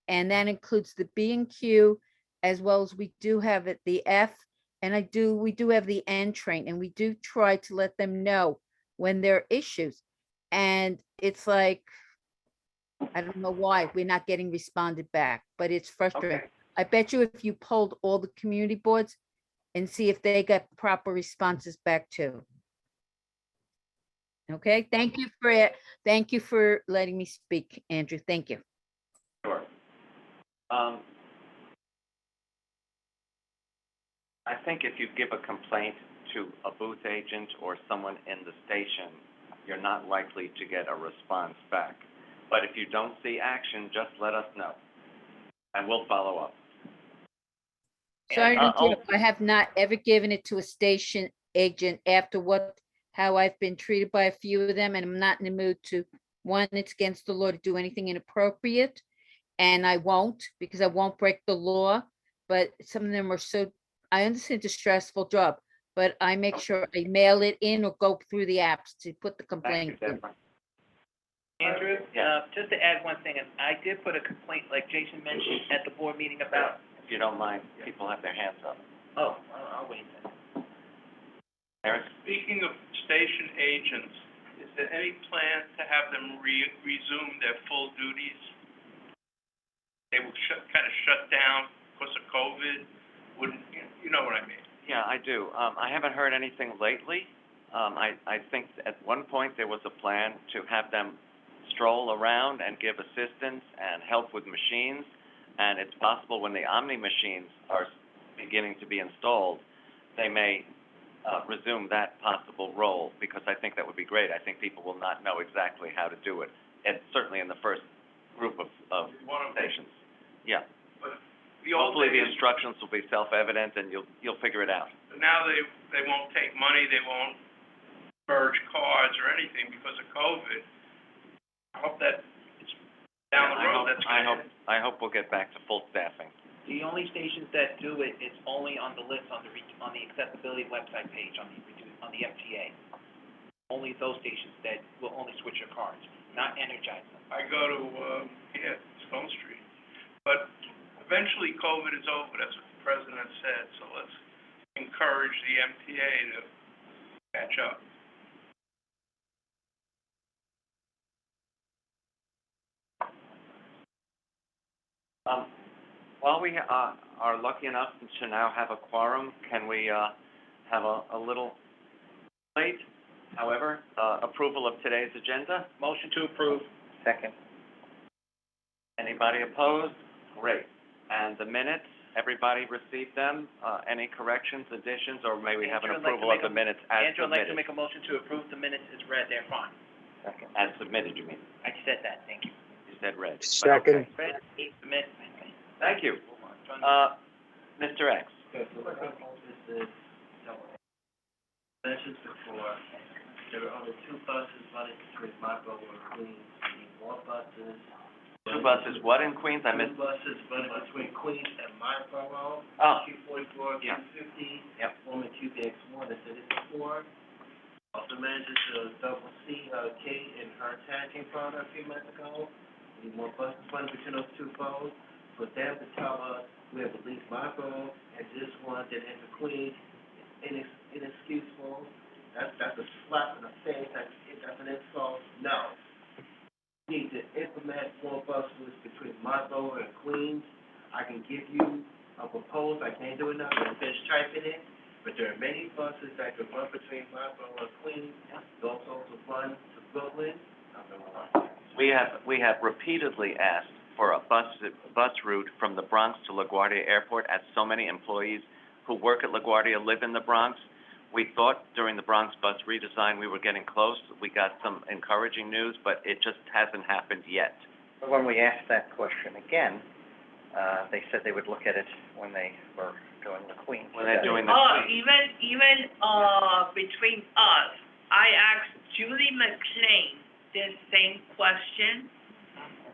Speaker 8: And that includes the B and Q, as well as we do have it, the F, and we do have the N train, and we do try to let them know when there are issues. And it's like, I don't know why we're not getting responded back, but it's frustrating.
Speaker 1: Okay.
Speaker 8: I bet you if you polled all the community boards and see if they got proper responses back too. Okay, thank you for it. Thank you for letting me speak, Andrew. Thank you.
Speaker 1: Sure. I think if you give a complaint to a booth agent or someone in the station, you're not likely to get a response back. But if you don't see action, just let us know, and we'll follow up.
Speaker 8: Sorry to
Speaker 1: I'll-
Speaker 8: interrupt. I have not ever given it to a station agent after how I've been treated by a few of them, and I'm not in the mood to, one, it's against the law to do anything inappropriate, and I won't, because I won't break the law, but some of them are so, I understand it's a stressful job, but I make sure I mail it in or go through the apps to put the
Speaker 1: Thank you,
Speaker 8: complaint in.
Speaker 1: Deborah.
Speaker 3: Andrew,
Speaker 1: Yeah.
Speaker 3: just to add one thing, and I did put a complaint, like Jason mentioned at the board meeting about,
Speaker 1: If you don't mind, people have their hands up.
Speaker 3: oh, I'll wait then.
Speaker 1: Eric?
Speaker 7: Speaking of station agents, is there any plan to have them resume their full duties? They will kind of shut down because of COVID, wouldn't, you know what I mean?
Speaker 1: Yeah, I do. I haven't heard anything lately. I think at one point there was a plan to have them stroll around and give assistance and help with machines. And it's possible when the Omni machines are beginning to be installed, they may resume that possible role, because I think that would be great. I think people will not know exactly how to do it, and certainly in the first group of stations. Yeah.
Speaker 7: But the old
Speaker 1: Hopefully the
Speaker 7: days,
Speaker 1: instructions will be self-evident and you'll figure it out.
Speaker 7: now they won't take money, they won't merge cards or anything because of COVID. I hope that it's down the road, that's gonna.
Speaker 1: I hope we'll get back to full staffing.
Speaker 3: The only stations that do it, it's only on the list on the accessibility website page, on the FTA. Only those stations that will only switch your cards, not energize them.
Speaker 7: I go to, Stone Street. But eventually COVID is over, that's what the president said, so let's encourage the MTA to catch up.
Speaker 1: While we are lucky enough to now have a quorum, can we have a little late, however, approval of today's agenda?
Speaker 3: Motion to approve.
Speaker 2: Second.
Speaker 1: Anybody opposed? Great. And the minutes, everybody received them? Any corrections, additions, or may we have an
Speaker 3: Andrew, I'd like to
Speaker 1: approval of
Speaker 3: make
Speaker 1: the minutes as
Speaker 3: Andrew, I'd like to
Speaker 1: submitted?
Speaker 3: make a motion to approve the minutes as read, they're fine.
Speaker 2: Second.
Speaker 1: As submitted, you mean?
Speaker 3: I said that, thank you.
Speaker 1: You said read. But
Speaker 11: Second.
Speaker 1: okay.
Speaker 3: Read, submit.
Speaker 1: Thank you. Mr. X.
Speaker 9: Okay, so what I hope is that, mentioned before, there are only 2 buses running between Marlboro and Queens. We need more buses.
Speaker 1: 2 buses, what in Queens? I missed.
Speaker 9: 2 buses running between Queens and Marlboro.
Speaker 1: Oh.
Speaker 9: Q44,
Speaker 1: Yeah.
Speaker 9: Q50.
Speaker 1: Yep.
Speaker 9: Former QBX1, they said it's 4. Also managed to double C, Kate and her tagging product a few months ago. We need more buses running between those 2 poles. For them to tell us we have at least Marlboro and this one that ends Queens is inexcusable. That's a slap in the face. That's an insult. No. need to implement more buses between Marlboro and Queens. I can give you a proposal, I can't do enough, I'm just typing it, but there are many buses that can run between Marlboro and Queens, also to run to Brooklyn.
Speaker 1: We have repeatedly asked for a bus route from the Bronx to LaGuardia Airport, as so many employees who work at LaGuardia live in the Bronx. We thought during the Bronx bus redesign we were getting close. We got some encouraging news, but it just hasn't happened yet.
Speaker 2: But when we asked that question again, they said they would look at it when they were doing the Queens.
Speaker 1: When they're doing the
Speaker 10: even between us, I asked Julie McLean this same question,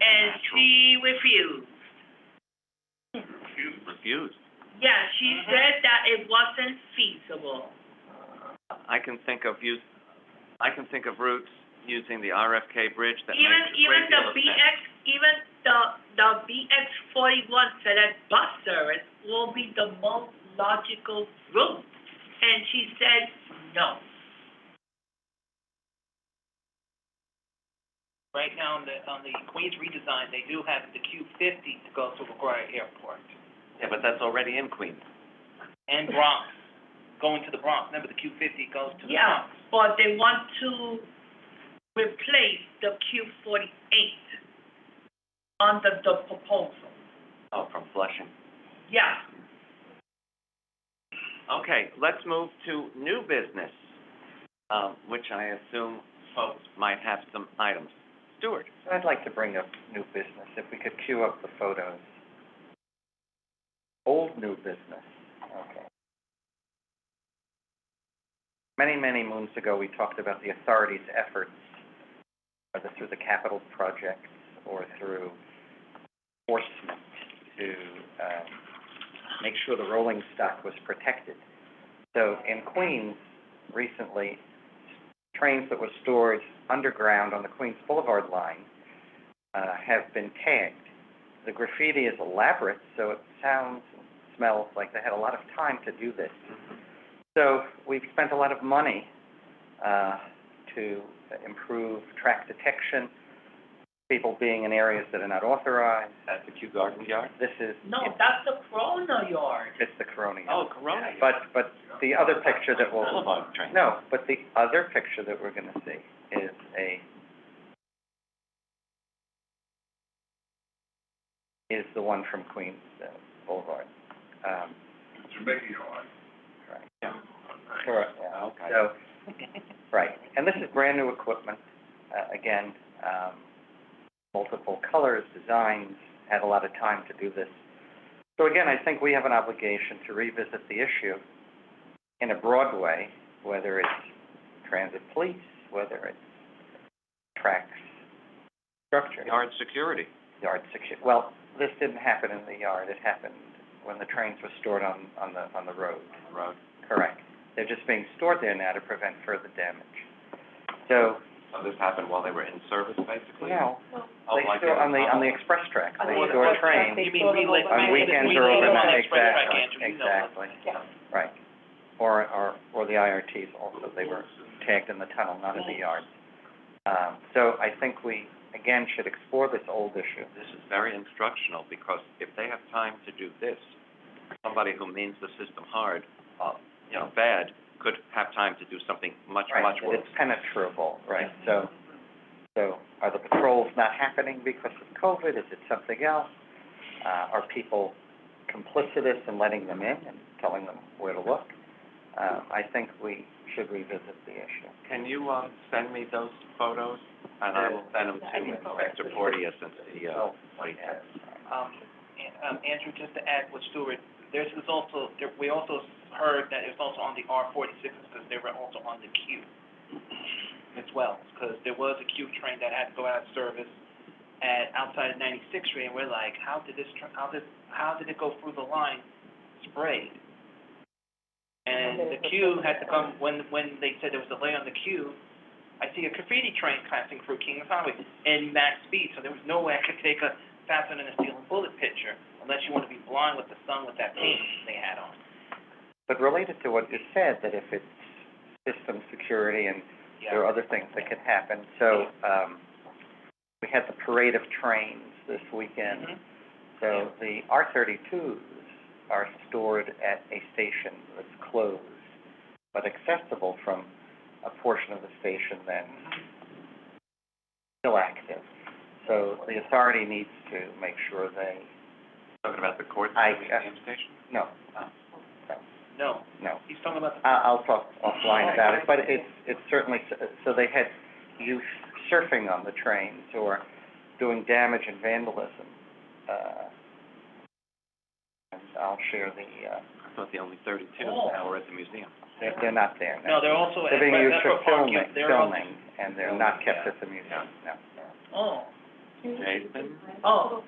Speaker 10: and she refused.
Speaker 1: Refused.
Speaker 10: Yeah, she said that it wasn't feasible.
Speaker 1: I can think of routes using the RFK bridge that
Speaker 10: Even
Speaker 1: makes a great deal of sense.
Speaker 10: even the BX41 FedEx bus service will be the most logical route, and she said no.
Speaker 3: Right now, on the Queens redesign, they do have the Q50 to go to LaGuardia Airport
Speaker 1: Yeah, but that's already in Queens.
Speaker 3: and Bronx, going to the Bronx. Remember, the Q50 goes to the
Speaker 10: Yeah,
Speaker 3: Bronx.
Speaker 10: but they want to replace the Q48 under the proposal.
Speaker 1: Oh, from Flushing.
Speaker 10: Yeah.
Speaker 1: Okay, let's move to new business, which I assume folks might have some items. Stuart?
Speaker 2: I'd like to bring up new business, if we could cue up the photos. Old new business, okay. Many, many moons ago, we talked about the authorities' efforts, whether through the capital projects or through enforcement, to make sure the rolling stock was protected. So in Queens, recently, trains that were stored underground on the Queens Boulevard line have been tagged. The graffiti is elaborate, so it sounds and smells like they had a lot of time to do this. So we've spent a lot of money to improve track detection, people being in areas that are not authorized.
Speaker 1: At the Kew Garden Yard?
Speaker 2: This is...
Speaker 10: No, that's the Corona Yard.
Speaker 2: It's the Corona.
Speaker 1: Oh, Corona.
Speaker 2: But the other picture that we'll...
Speaker 1: Boulevard train.
Speaker 2: No, but the other picture that we're going to see is the one from Queens Boulevard.
Speaker 7: Jamaica Yard.
Speaker 2: Right.
Speaker 1: Yeah.
Speaker 2: Correct, yeah.
Speaker 1: Okay.
Speaker 2: So, right, and this is brand new equipment, again, multiple colors, designs, had a lot of time to do this. So again, I think we have an obligation to revisit the issue in a broad way, whether it's transit police, whether it's tracks, structure.
Speaker 1: Yard security.
Speaker 2: Well, this didn't happen in the yard, it happened when the trains were stored on the road.
Speaker 1: Road.
Speaker 2: Correct. They're just being stored there now to prevent further damage. So,
Speaker 1: So this happened while they were in service, basically?
Speaker 2: no,
Speaker 1: Oh,
Speaker 2: they
Speaker 1: like
Speaker 2: store on the
Speaker 1: tunnel?
Speaker 2: express tracks. They
Speaker 5: On the
Speaker 2: store
Speaker 5: express
Speaker 2: trains
Speaker 5: track,
Speaker 3: You mean relay?
Speaker 2: on weekends
Speaker 3: we
Speaker 2: or
Speaker 3: need on
Speaker 2: overnight.
Speaker 3: express track,
Speaker 2: Exactly,
Speaker 3: Andrew, you know.
Speaker 2: exactly.
Speaker 5: Yeah.
Speaker 2: Right. Or the IRTs also, they were tagged in the tunnel, not in the yard. So I think we, again, should explore this old issue.
Speaker 1: This is very instructional, because if they have time to do this, somebody who means the system hard, bad, could have time to do something much,
Speaker 2: Right,
Speaker 1: much
Speaker 2: and
Speaker 1: worse.
Speaker 2: it's penetrable, right? So are the patrols not happening because of COVID? Is it something else? Are people complicitous in letting them in and telling them where to look? I think we should revisit the issue.
Speaker 1: Can you, send me those photos? And I will send them to Inspector Porteous and see, what he says.
Speaker 3: Andrew, just to add with Stuart, we also heard that it's also on the R46 because they were also on the Q as well, because there was a Q train that had to go out of service outside of 96th Street, and we're like, how did it go through the line sprayed? And the Q had to come, when they said there was a delay on the Q, I see a graffiti train passing through Kings Highway in max speed, so there was no way I could take a faster than a steel and bullet picture, unless you want to be blind with the sun with that paint they had on.
Speaker 2: But related to what you said, that if it's system security and there are other things that could happen, so we had the parade of trains this weekend.
Speaker 3: Mhm.
Speaker 2: So the R-32s are stored at a station that's closed, but accessible from a portion of the station that's still active. So the authority needs to make sure they,
Speaker 1: Talking about the court
Speaker 2: I-
Speaker 1: museum station?
Speaker 2: no,
Speaker 3: No,
Speaker 2: no.
Speaker 3: he's talking about
Speaker 2: I'll talk offline about it, but it's certainly, so they had youth surfing on the trains or doing damage and vandalism. And I'll share the,
Speaker 1: I thought the only 32
Speaker 3: Oh.
Speaker 1: now were at the museum.
Speaker 2: they're not there now.
Speaker 3: No, they're also
Speaker 2: They're being used for
Speaker 3: parking.
Speaker 2: filming,
Speaker 3: They're also-
Speaker 2: and they're not kept at the museum, no.
Speaker 3: Oh,
Speaker 1: Jason?
Speaker 10: Oh,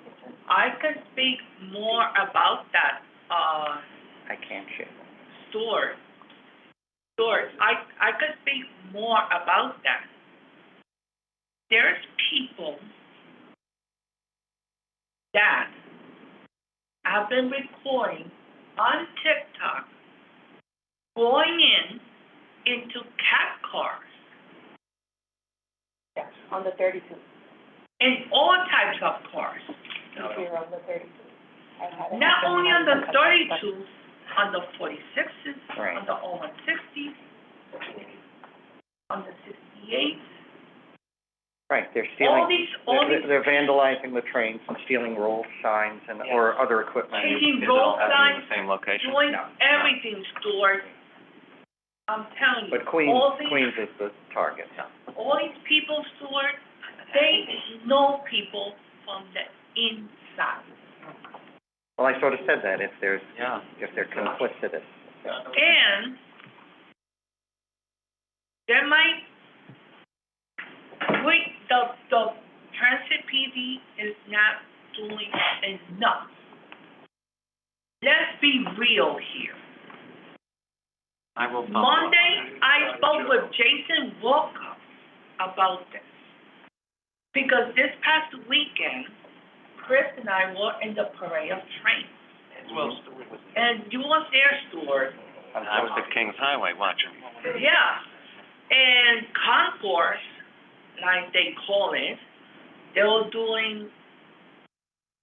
Speaker 10: I can speak more about that,
Speaker 2: I can't share them.
Speaker 10: stores. I could speak more about that. There's people that have been recording on TikTok going into cat cars
Speaker 5: Yes, on the 32.
Speaker 10: and all types of cars.
Speaker 5: Here on the 32. I've had it
Speaker 10: Not
Speaker 5: happen
Speaker 10: only on
Speaker 5: multiple
Speaker 10: the
Speaker 5: times.
Speaker 10: 32s, on the 46s,
Speaker 2: Right.
Speaker 10: on the 160s, on the 68s.
Speaker 2: Right, they're
Speaker 10: All
Speaker 2: stealing,
Speaker 10: these,
Speaker 2: they're vandalizing the trains and stealing roll signs and, or other equipment.
Speaker 10: taking
Speaker 1: Is it
Speaker 10: road
Speaker 1: all happening in
Speaker 10: signs,
Speaker 1: the same location?
Speaker 10: doing
Speaker 2: No.
Speaker 10: everything stored. I'm telling you,
Speaker 2: But
Speaker 10: all these,
Speaker 2: Queens is the target.
Speaker 10: all these people stored, they know people from the inside.
Speaker 2: Well, I sort of said that, if they're complicitous.
Speaker 10: And there might, the transit PD is not doing enough. Let's be real here.
Speaker 1: I will follow up on
Speaker 10: Monday,
Speaker 1: that.
Speaker 10: I spoke with Jason Walker about this. Because this past weekend, Chris and I were in the parade of trains. And you was there, Stuart.
Speaker 1: I was at Kings Highway watching.
Speaker 10: Yeah. And concourse, like they call it, they were doing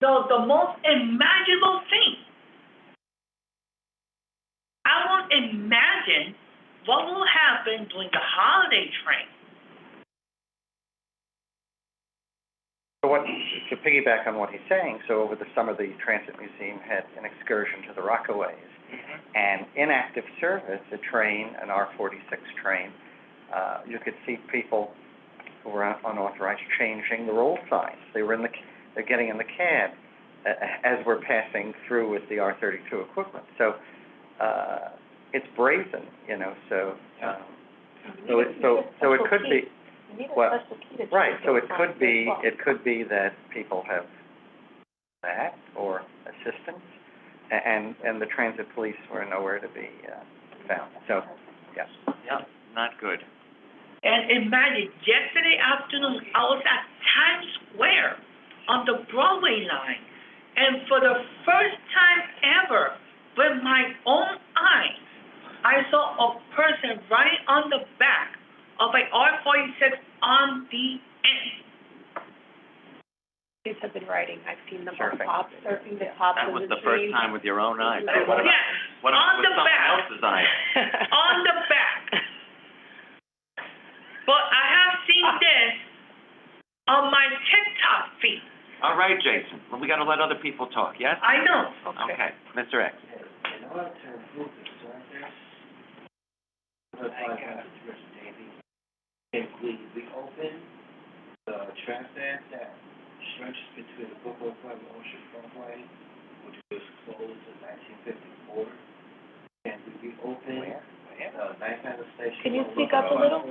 Speaker 10: the most imaginable thing. I won't imagine what will happen during the holiday train.
Speaker 2: So to piggyback on what he's saying, so over the summer, the Transit Museum had an excursion to the Rockaways. And in active service, a train, an R-46 train, you could see people who were unauthorized changing the roll signs. They're getting in the cab as we're passing through with the R-32 equipment. So, it's brazen, so it could be,
Speaker 5: You need a
Speaker 2: well,
Speaker 5: special key to
Speaker 2: right,
Speaker 5: change
Speaker 2: so
Speaker 5: those
Speaker 2: it could
Speaker 5: signs
Speaker 2: be,
Speaker 5: as well.
Speaker 2: that people have that or assistance, and the transit police were nowhere to be found. So, yes.
Speaker 1: Yeah, not good.
Speaker 10: And imagine, yesterday afternoon, I was at Times Square on the Broadway line, and for the first time ever, with my own eyes, I saw a person riding on the back of a R-46 on the end.
Speaker 5: Kids have been riding, I've seen them on
Speaker 2: Surfing.
Speaker 5: top, surfing the tops
Speaker 1: That
Speaker 5: of
Speaker 1: was
Speaker 5: the
Speaker 1: the first
Speaker 5: trees.
Speaker 1: time with your own eyes.
Speaker 5: Yes,
Speaker 1: What about, what
Speaker 10: on
Speaker 1: with
Speaker 10: the
Speaker 1: someone
Speaker 10: back.
Speaker 1: else's eyes?
Speaker 10: On the back. But I have seen this on my TikTok feed.
Speaker 1: All right, Jason, well, we gotta let other people talk, yes?
Speaker 10: I know.
Speaker 1: Okay, Mr. X.
Speaker 9: In order to improve the service, if we reopen the transit that stretches between the Brooklyn Parkway and Ocean Parkway, which was closed in 1954, can we reopen the Ninth Avenue station?
Speaker 5: Can you speak up a little?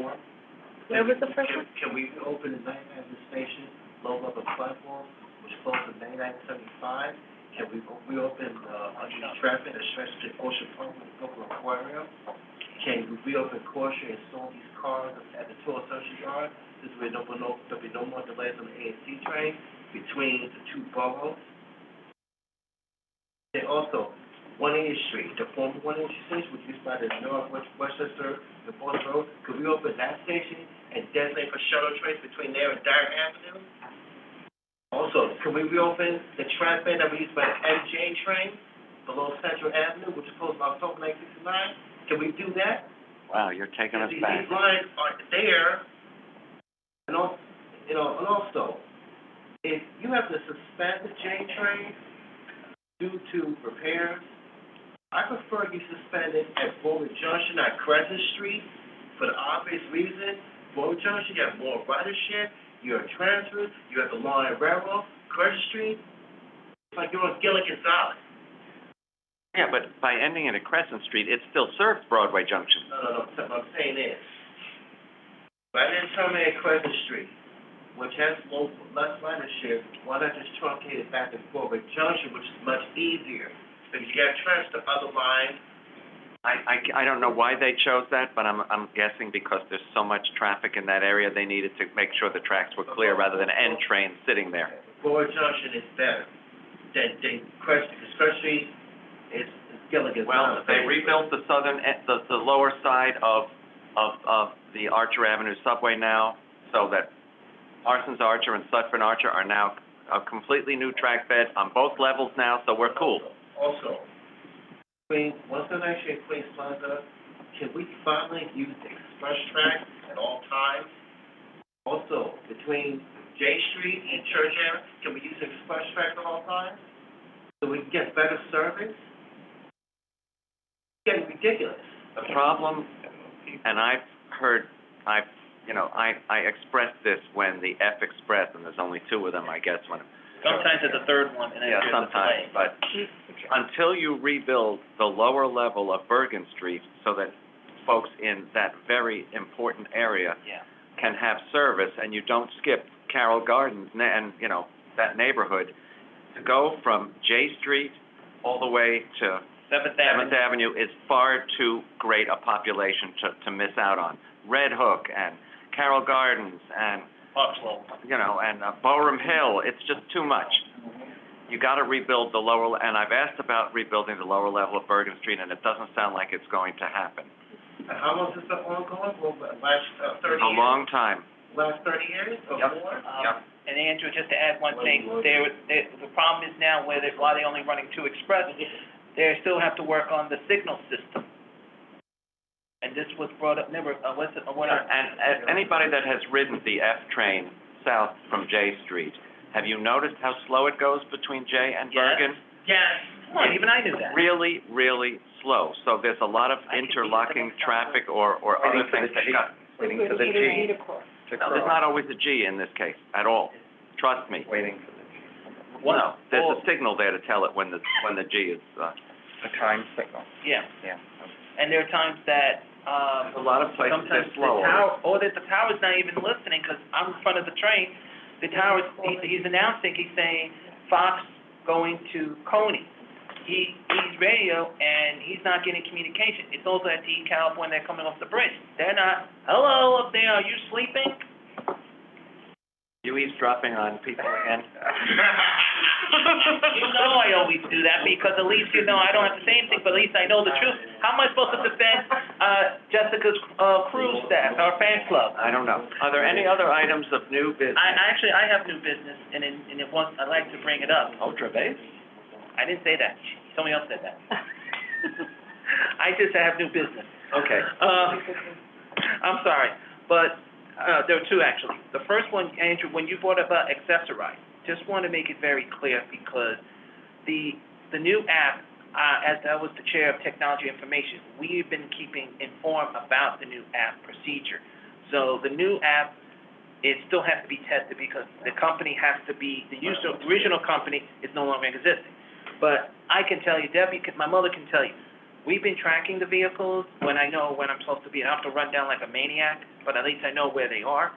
Speaker 5: Where was the first one?
Speaker 9: Can we reopen the Ninth Avenue station, low-level platform, which closed in 1975? Can we reopen the underneath traffic that stretches to Ocean Parkway and Brooklyn Aquarium? Can we reopen Caution and install these cars at the tour association yard? This way there'll be no more delays on the A&C train between the two boroughs. And also, 180th Street, the former 180th Street, which used by the Northwest Westchester, the Border Road, could we open that station and designate for shuttle trains between there and Dyer Avenue? Also, can we reopen the track bed that we used by the MJ train below Central Avenue, which is closed October 1969? Can we do that?
Speaker 1: Wow, you're taking us back.
Speaker 9: These lines are there, and also, and also, if you have to suspend the J train due to repairs, I prefer you suspend it at Boulder Junction at Crescent Street for the obvious reason. Boulder Junction, you have more ridership, you're a transfer, you have the Line Railroad, Crescent Street, it's like you're on Gilligan Solid.
Speaker 1: Yeah, but by ending it at Crescent Street, it still serves Broadway Junction.
Speaker 9: No, what I'm saying is, right in terminate Crescent Street, which has less ridership, why not just truncate it back to Broadway Junction, which is much easier? Because you got transfer to other lines.
Speaker 1: I don't know why they chose that, but I'm guessing because there's so much traffic in that area, they needed to make sure the tracks were clear rather than end trains sitting there.
Speaker 9: Broadway Junction is better than Crescent, because Crescent Street is Gilligan's.
Speaker 1: Well, they rebuilt the the lower side of the Archer Avenue subway now, so that Parsons Archer and Sutphin Archer are now a completely new track bed on both levels now, so we're cool.
Speaker 9: Also, once the next year Queens Plaza, can we finally use the express track at all times? Also, between J Street and Church Avenue, can we use the express track at all times? So we can get better service? It's getting ridiculous.
Speaker 1: The problem, and I expressed this when the F Express, and there's only two of them, I guess, when.
Speaker 3: Sometimes it's a third one, and then
Speaker 1: Yeah,
Speaker 3: there's a
Speaker 1: sometimes,
Speaker 3: delay.
Speaker 1: but until you rebuild the lower level of Bergen Street so that folks in that very important area
Speaker 3: Yeah.
Speaker 1: can have service, and you don't skip Carroll Gardens and, that neighborhood, to go from J Street all the way to
Speaker 3: Seventh
Speaker 1: Seventh
Speaker 3: Avenue.
Speaker 1: Avenue is far too great a population to miss out on. Red Hook and Carroll Gardens and,
Speaker 3: Upslope.
Speaker 1: and Borum Hill, it's just too much. You gotta rebuild the lower, and I've asked about rebuilding the lower level of Bergen Street, and it doesn't sound like it's going to happen.
Speaker 9: And how long has this been ongoing? For last 30
Speaker 1: It's a
Speaker 9: years?
Speaker 1: long time.
Speaker 9: Last 30 years or
Speaker 1: Yep.
Speaker 9: more?
Speaker 3: And Andrew, just to add one thing, the problem is now why they're only running two express, they still have to work on the signal system. And this was brought up,
Speaker 1: And anybody that has ridden the F train south from J Street, have you noticed how slow it goes between J and Bergen?
Speaker 10: Yes.
Speaker 3: Come on, even I knew that.
Speaker 1: Really, really slow. So there's a lot of interlocking traffic or other things that got.
Speaker 2: Waiting for the G to
Speaker 1: No, there's not always a G in this case, at all. Trust me.
Speaker 2: Waiting for the G.
Speaker 1: No, there's a signal there to tell it when the G is,
Speaker 2: A time signal.
Speaker 3: Yeah,
Speaker 2: Yeah.
Speaker 3: and there are times that,
Speaker 1: a lot of places they're
Speaker 3: sometimes
Speaker 1: slower.
Speaker 3: the tower's not even listening, because I'm in front of the train, the tower's, he's announcing, he's saying, Fox going to Coney. He's radio, and he's not getting communication. It's also at DeKalb when they're coming off the bridge. They're not, hello, up there, are you sleeping?
Speaker 1: You eavesdropping on people again?
Speaker 3: You know I always do that, because at least, I don't have to say anything, but at least I know the truth. How am I supposed to defend, Jessica's, cruise staff, our fan club?
Speaker 1: I don't know. Are there any other items of new business?
Speaker 3: I have new business, and I'd like to bring it up.
Speaker 1: Ultra base?
Speaker 3: I didn't say that. Somebody else said that. I just have new business.
Speaker 1: Okay.
Speaker 3: I'm sorry, but, there are two actually. The first one, Andrew, when you brought up, Accessorize, just want to make it very clear, because the new app, as I was the chair of technology information, we've been keeping informed about the new app procedure. So the new app, it still has to be tested, because the company has to be, the original company is no longer existing. But I can tell you, Debbie, my mother can tell you, we've been tracking the vehicles when I know when I'm supposed to be. I don't have to run down like a maniac, but at least I know where they are.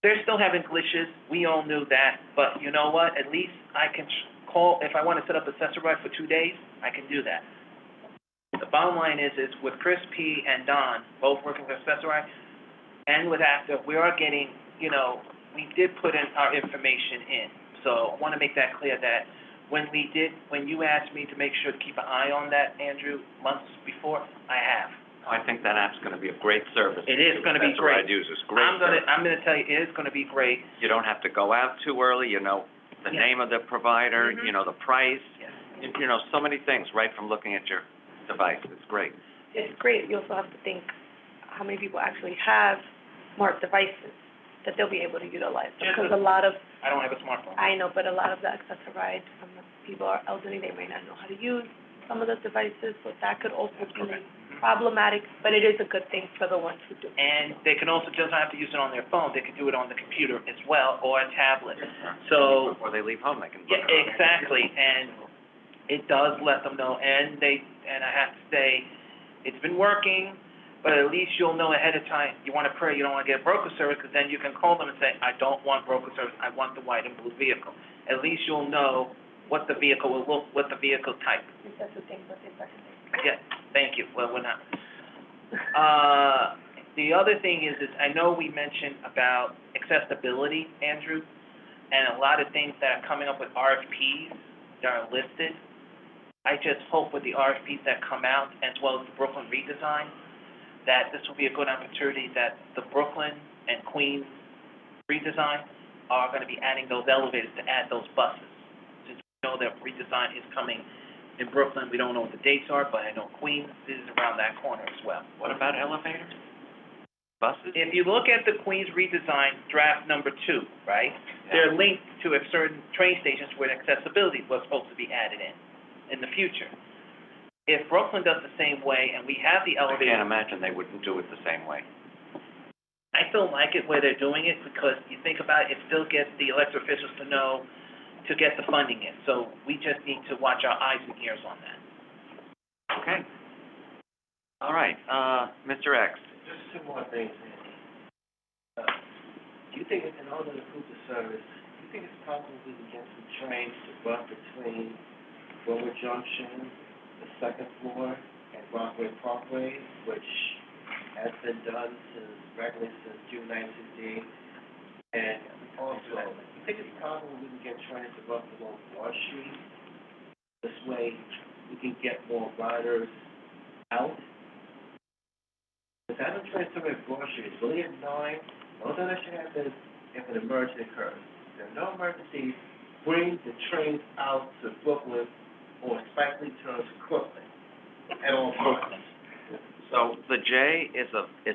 Speaker 3: They're still having glitches. We all knew that. But you know what? At least I can call, if I want to set up Accessorize for 2 days, I can do that. The bottom line is with Chris P. and Don, both working with Accessorize, and with Active, we are getting, we did put in our information in. So I want to make that clear that when you asked me to make sure to keep an eye on that, Andrew, months before, I have.
Speaker 1: I think that app's gonna be a great service.
Speaker 3: It is gonna be
Speaker 1: That's what
Speaker 3: great.
Speaker 1: I'd use, it's great
Speaker 3: I'm
Speaker 1: service.
Speaker 3: gonna tell you, it is gonna be great.
Speaker 1: You don't have to go out too early, the
Speaker 3: Yeah.
Speaker 1: name of the provider,
Speaker 3: Mhm.
Speaker 1: you know, the price,
Speaker 3: Yes.
Speaker 1: you know, so many things, right from looking at your device. It's great.
Speaker 5: It's great, you also have to think how many people actually have smart devices that they'll be able to utilize.
Speaker 3: Just
Speaker 5: Because
Speaker 3: as-
Speaker 5: a lot of,
Speaker 3: I don't have a smartphone.
Speaker 5: I know, but a lot of the accessorized, some of the people are elderly, they may not know how to use some of the devices, so that could also be
Speaker 3: Mhm.
Speaker 5: problematic, but it is a good thing for the ones who do.
Speaker 3: And they can also, just not have to use it on their phone, they can do it on the computer as well, or a tablet. So,
Speaker 1: Before they leave home, they can.
Speaker 3: yeah,
Speaker 1: look it up.
Speaker 3: exactly, and it does let them know, and I have to say, it's been working, but at least you'll know ahead of time, you wanna pray, you don't wanna get broker service, because then you can call them and say, I don't want broker service, I want the white and blue vehicle. At least you'll know what the vehicle will look, what the vehicle type.
Speaker 5: That's the thing, but it's actually.
Speaker 3: Yeah, thank you, well, we're not. The other thing is I know we mentioned about accessibility, Andrew, and a lot of things that are coming up with RFPs that are listed. I just hope with the RFPs that come out, as well as the Brooklyn redesign, that this will be a good opportunity that the Brooklyn and Queens redesign are gonna be adding those elevators to add those buses. Since we know that redesign is coming in Brooklyn, we don't know what the dates are, but I know Queens is around that corner as well.
Speaker 1: What about elevators? Buses?
Speaker 3: If you look at the Queens redesign draft number 2, right? They're linked to a certain train stations where accessibility was supposed to be added in the future. If Brooklyn does the same way and we have the
Speaker 1: I
Speaker 3: elevator.
Speaker 1: can't imagine they wouldn't do it the same way.
Speaker 3: I still like it where they're doing it because you think about it, it still gets the elected officials to know to get the funding in. So we just need to watch our eyes and ears on that.
Speaker 1: Okay. All right, Mr. X.
Speaker 9: Just two more things, Andy. Do you think, in order to improve the service, do you think it's possible we can get some trains to run between Wilbur Junction, the second floor, and Broadway Parkway, which has been done regularly since June 19th? And also, you think it's possible we can get trains to run below Broad Street? This way, we can get more riders out. If that train somewhere at Broad Street, it's really annoying. All that should happen if an emergency occurs. If there are no emergencies, bring the trains out to Brooklyn or Spike Lee turns to Crooklyn at all times.
Speaker 1: So the J is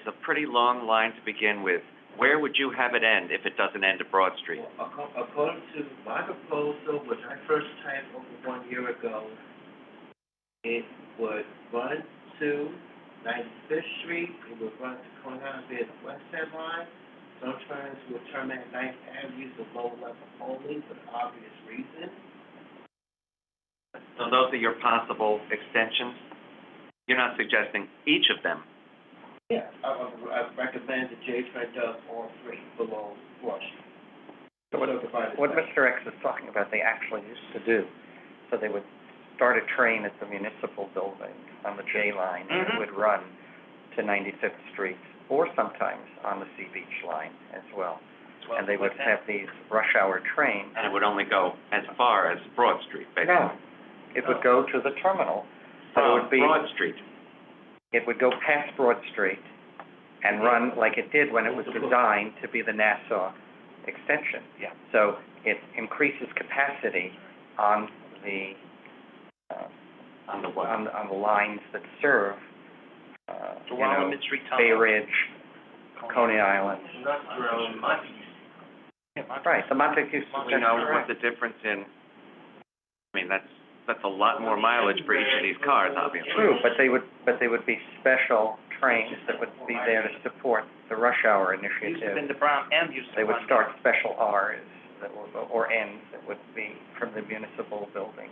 Speaker 1: a pretty long line to begin with. Where would you have it end if it doesn't end at Broad Street?
Speaker 9: According to my proposal, which I first typed over 1 year ago, it would run to 95th Street, it would run to Coney Island via the West End line. Some trains would terminate at 9th Avenue, the low level only, for obvious reasons.
Speaker 1: So those are your possible extensions? You're not suggesting each of them?
Speaker 9: Yeah, I recommend that J train does all three below Broad Street.
Speaker 2: So what Mr. X is talking about, they actually used to do. So they would start a train at the municipal building on the J line, and it would run to 95th Street, or sometimes on the Sea Beach line as well. And they would have these rush hour trains.
Speaker 1: And it would only go as far as Broad Street, basically?
Speaker 2: No, it would go to the terminal, but it would be,
Speaker 1: Broad Street.
Speaker 2: it would go past Broad Street and run like it did when it was designed to be the Nassau extension.
Speaker 1: Yeah.
Speaker 2: So it increases capacity on the,
Speaker 1: On the what?
Speaker 2: on the lines that serve, you know,
Speaker 3: Mid-Street
Speaker 2: Bay
Speaker 3: Tunnel.
Speaker 2: Ridge, Coney Island. Right, the Montague.
Speaker 1: Do we know what the difference in, I mean, that's a lot more mileage for each of these cars, obviously.
Speaker 2: True, but they would be special trains that would be there to support the rush hour
Speaker 3: Used to
Speaker 2: initiative.
Speaker 3: been the Brown M used to
Speaker 2: They would
Speaker 3: run
Speaker 2: start special Rs that would, or Ns that would be from the municipal building.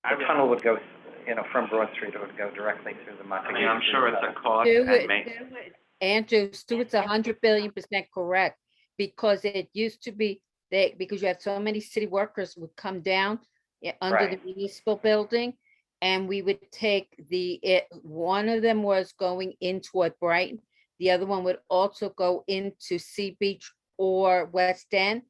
Speaker 3: there.
Speaker 2: The tunnel would go, you know, from Broad Street, it would go directly through the
Speaker 1: I
Speaker 2: Montague.
Speaker 1: mean, I'm sure it's a cost
Speaker 8: Do
Speaker 1: and
Speaker 8: it. Andrew, Stuart's 100 billion% correct, because it used to be, because you had so many city workers would come down under the municipal building, and we would take one of them was going in toward Brighton, the other one would also go into Sea Beach or West End.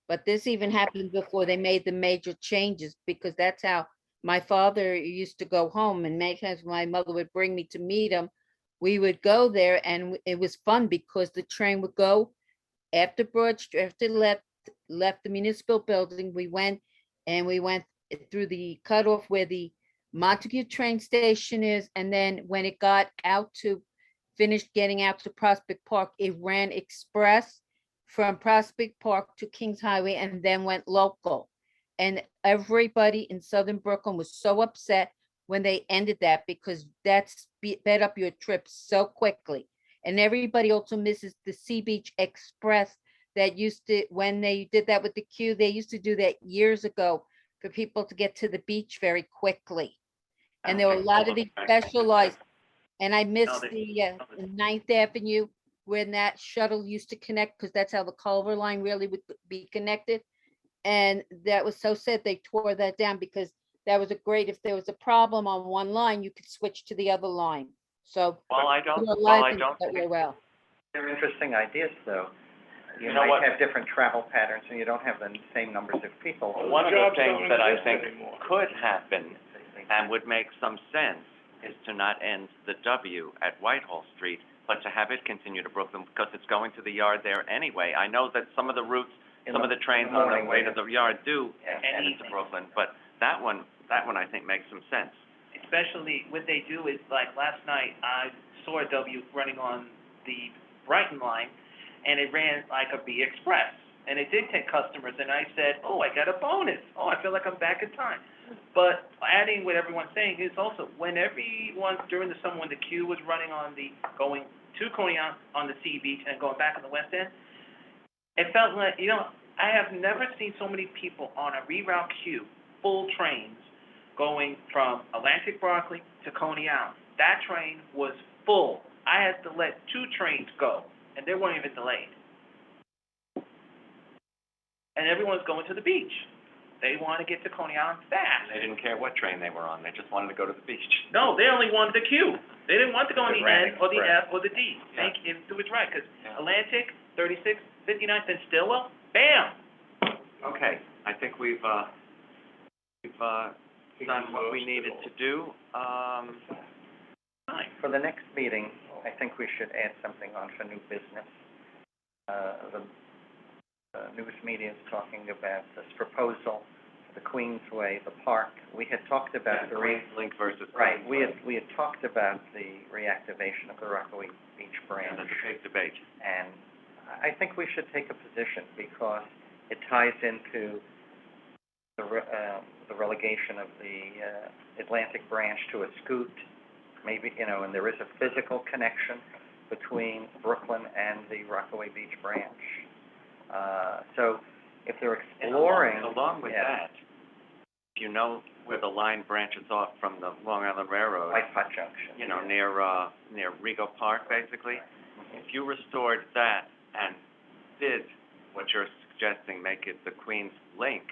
Speaker 8: But this even happened before they made the major changes, because that's how my father used to go home, and many times my mother would bring me to meet him. We would go there, and it was fun because the train would go after Broad Street, after left left the municipal building, we went through the cutoff where the Montague train station is, and then when it got out to, finished getting out to Prospect Park, it ran express from Prospect Park to Kings Highway and then went local. And everybody in Southern Brooklyn was so upset when they ended that, because that's sped up your trip so quickly. And everybody also misses the Sea Beach Express that used to, when they did that with the queue, they used to do that years ago for people to get to the beach very quickly. And there were a lot of these specialized, and I missed the 9th Avenue when that shuttle used to connect, because that's how the Culver line really would be connected. And that was so sad they tore that down, because that was a great, if there was a problem on one line, you could switch to the other line. So.
Speaker 1: Well, I
Speaker 8: there were a
Speaker 1: don't,
Speaker 8: lot
Speaker 1: well,
Speaker 8: of
Speaker 1: I
Speaker 8: things
Speaker 1: don't
Speaker 8: that
Speaker 1: think,
Speaker 8: were well.
Speaker 2: They're interesting ideas, though. You
Speaker 1: You know
Speaker 2: might
Speaker 1: what?
Speaker 2: have different travel patterns, and you don't have the same numbers of people.
Speaker 1: one of the
Speaker 7: Jobs
Speaker 1: things
Speaker 7: don't
Speaker 1: that I
Speaker 7: exist
Speaker 1: think
Speaker 7: anymore.
Speaker 1: could happen and would make some sense is to not end the W at Whitehall Street, but to have it continue to Brooklyn, because it's going to the yard there anyway. I know that some of the routes, some of the trains on the way to the yard do
Speaker 2: Yeah.
Speaker 1: head into Brooklyn, but that one I think makes some sense.
Speaker 3: Especially what they do is, like last night, I saw a W running on the Brighton line, and it ran like a B Express. And it did take customers, and I said, oh, I got a bonus. Oh, I feel like I'm back in time. But adding what everyone's saying is also, when everyone, during the summer, when the queue was running on the, going to Coney Island on the Sea Beach and going back on the West End, it felt like, I have never seen so many people on a reroute queue, full trains, going from Atlantic Berkeley to Coney Island. That train was full. I had to let 2 trains go, and they weren't even delayed. And everyone's going to the beach. They want to get to Coney Island fast.
Speaker 1: They didn't care what train they were on, they just wanted to go to the beach.
Speaker 3: No, they only wanted the queue. They didn't want to go on the N or the F or the D.
Speaker 1: Yeah.
Speaker 3: Thank you, it was right, because
Speaker 1: Yeah.
Speaker 3: Atlantic, 36, 59, then Stillwell, bam!
Speaker 1: Okay, I think we've done what we needed to do.
Speaker 3: Fine.
Speaker 2: For the next meeting, I think we should add something on for new business. The news media is talking about this proposal for the Queensway, the park. We had talked about the
Speaker 1: Link versus.
Speaker 2: right. We had talked about the reactivation of the Rockaway Beach branch,
Speaker 1: And the big debate.
Speaker 2: and I think we should take a position because it ties into the relegation of the Atlantic branch to a scoot. Maybe, and there is a physical connection between Brooklyn and the Rockaway Beach branch. So if they're exploring.
Speaker 1: Along with
Speaker 2: yeah,
Speaker 1: that, you know where the line branches off from the Long Island Railroad,
Speaker 2: White Pot Junction.
Speaker 1: near Rego Park, basically. If you restored that and did what you're suggesting, make it the Queens Link,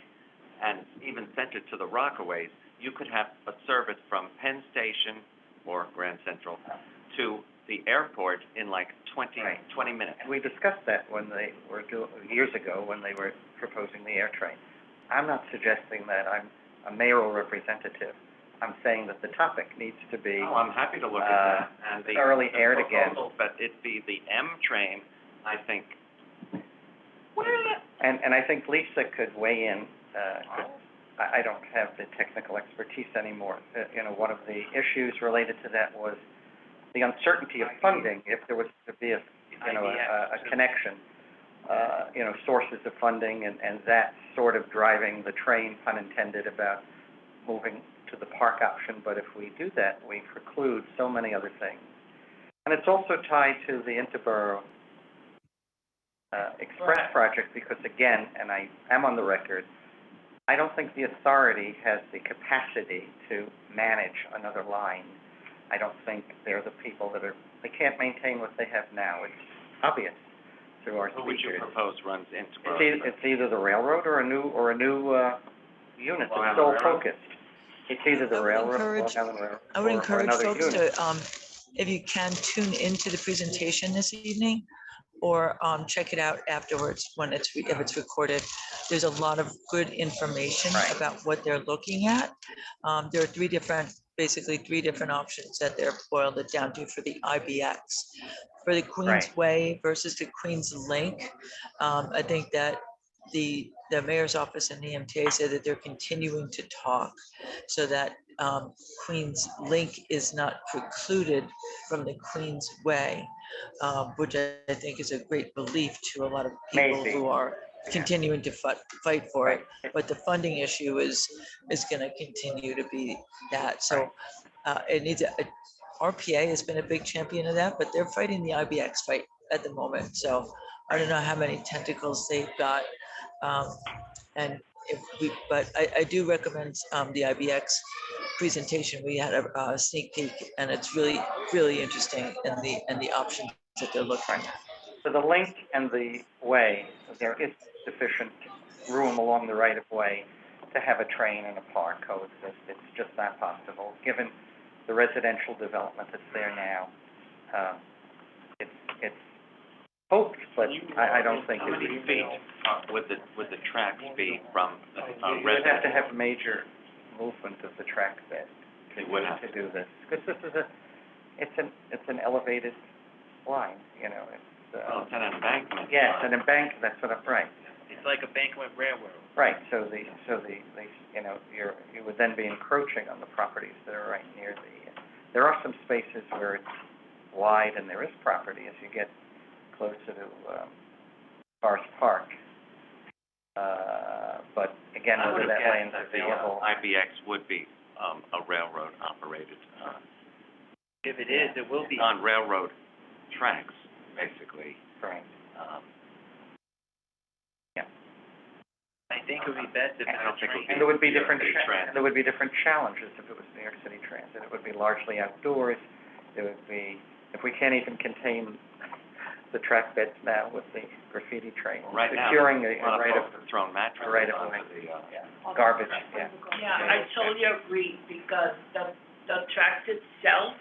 Speaker 1: and even sent it to the Rockaways, you could have a service from Penn Station or Grand Central to the airport in like 20 minutes.
Speaker 2: And we discussed that when they were years ago when they were proposing the air train. I'm not suggesting that I'm a mayoral representative. I'm saying that the topic needs to be
Speaker 1: Oh, I'm happy to look at that, and the.
Speaker 2: thoroughly
Speaker 1: the
Speaker 2: aired again.
Speaker 1: proposal, but it be the M train, I think.
Speaker 2: And I think Lisa could weigh in, I don't have the technical expertise anymore. One of the issues related to that was the uncertainty of funding, if there was to be a connection, sources of funding, and that sort of driving the train, pun intended, about moving to the park option. But if we do that, we preclude so many other things. And it's also tied to the Interborough Express project, because again, and I am on the record, I don't think the authority has the capacity to manage another line. I don't think they're the people they can't maintain what they have now. It's obvious through our
Speaker 1: Who would you
Speaker 2: speakers.
Speaker 1: propose runs into
Speaker 2: It's either the railroad or a new unit
Speaker 1: Long
Speaker 2: that's
Speaker 1: Island
Speaker 2: sole
Speaker 1: Railroad?
Speaker 2: focused. It's either the
Speaker 6: I would
Speaker 2: railroad,
Speaker 6: encourage-
Speaker 2: Long Island Railroad,
Speaker 6: I would
Speaker 2: or
Speaker 6: encourage
Speaker 2: another
Speaker 6: folks
Speaker 2: unit.
Speaker 6: to, if you can, tune into the presentation this evening, or check it out afterwards when if it's recorded. There's a lot of good information
Speaker 2: Right.
Speaker 6: about what they're looking at. There are basically three different options that they're boiled it down to for the IBX. For the Queensway versus the Queens Link, I think that the mayor's office and the MTA said that they're continuing to talk so that Queens Link is not precluded from the Queens Way, which I think is a great relief to a lot of people
Speaker 2: Maybe.
Speaker 6: who are continuing to fight for it.
Speaker 2: Right.
Speaker 6: But the funding issue is going to continue to be that. So it needs RPA has been a big champion of that, but they're fighting the IBX fight at the moment. So I don't know how many tentacles they've got. And but I do recommend the IBX presentation. We had a sneak peek, and it's really, really interesting, and the options that they're looking at.
Speaker 2: For the link and the way, there is sufficient room along the right-of-way to have a train and a car coexist. It's just not possible, given the residential development that's there now. It's hoped, but I don't think
Speaker 1: How
Speaker 2: it'd
Speaker 1: many
Speaker 2: be.
Speaker 1: feet would the tracks be from
Speaker 2: You would have to have major movement of the track bed to do this, because this is it's an elevated line, you know,
Speaker 1: Well, it's an embankment.
Speaker 2: yeah, it's an embankment, that's what I'm, right.
Speaker 3: It's like a banquet railroad.
Speaker 2: Right, so the you know, you would then be encroaching on the properties that are right near there are some spaces where it's wide and there is property as you get closer to, Forest Park. But again,
Speaker 1: I would
Speaker 2: whether
Speaker 1: have
Speaker 2: that land's
Speaker 1: guessed that the
Speaker 2: available.
Speaker 1: IBX would be a railroad operated,
Speaker 3: If it is, it will be.
Speaker 1: on railroad tracks, basically.
Speaker 2: Right.
Speaker 3: I think it would be best if
Speaker 1: I don't think it would
Speaker 2: And there would be
Speaker 1: New York
Speaker 2: different,
Speaker 1: City Transit.
Speaker 2: there would be different challenges if it was New York City Transit. It would be largely outdoors. There would be, if we can't even contain the track beds now with the graffiti train,
Speaker 1: Right now,
Speaker 2: securing a
Speaker 1: a lot
Speaker 2: right
Speaker 1: of
Speaker 2: of,
Speaker 1: folks have thrown mattresses
Speaker 2: right of
Speaker 1: onto
Speaker 2: way.
Speaker 1: the,
Speaker 2: garbage, yeah.
Speaker 10: Yeah, I totally agree, because the tract itself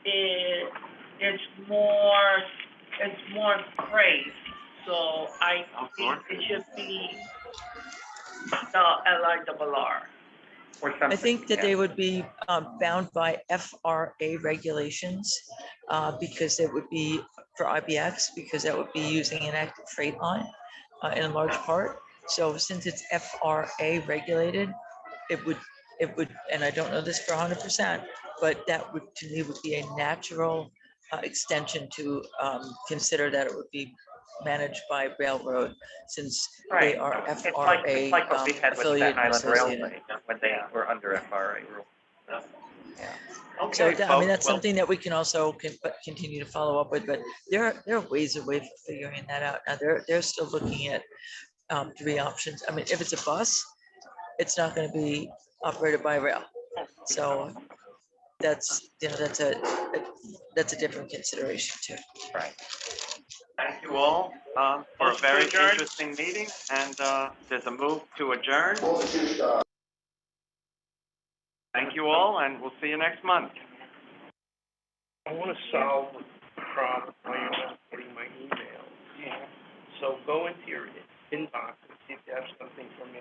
Speaker 10: is more praised, so I think it should be the LIRRR.
Speaker 2: Or something.
Speaker 6: I think that
Speaker 2: yeah.
Speaker 6: they would be bound by FRA regulations because it would be for IBX, because that would be using an active freight line in a large part. So since it's FRA regulated, it would, and I don't know this for 100%, but that would, to me, would be a natural extension to consider that it would be managed by railroad, since they
Speaker 2: Right.
Speaker 6: are
Speaker 2: It's
Speaker 6: FRA
Speaker 2: like what we had with
Speaker 6: affiliated
Speaker 2: Staten
Speaker 6: and
Speaker 2: Island
Speaker 6: associated.
Speaker 2: Railway, when they were under FRA rule. Yeah.
Speaker 6: So
Speaker 1: Okay,
Speaker 6: that, I mean, that's
Speaker 1: folks, well,
Speaker 6: something that we can also continue to follow up with, but there are ways of figuring that out. Now, they're still looking at 3 options. I mean, if it's a bus, it's not going to be operated by rail. So that's, you know, that's a different consideration too.
Speaker 2: Right.
Speaker 1: thank you all for a
Speaker 3: Motion to
Speaker 1: very
Speaker 3: adjourn?
Speaker 1: interesting meeting, and there's a move to adjourn. Thank you all, and we'll see you next month.
Speaker 7: I want to solve the problem while you're not getting my emails. So go into your inbox and see if you have something from me.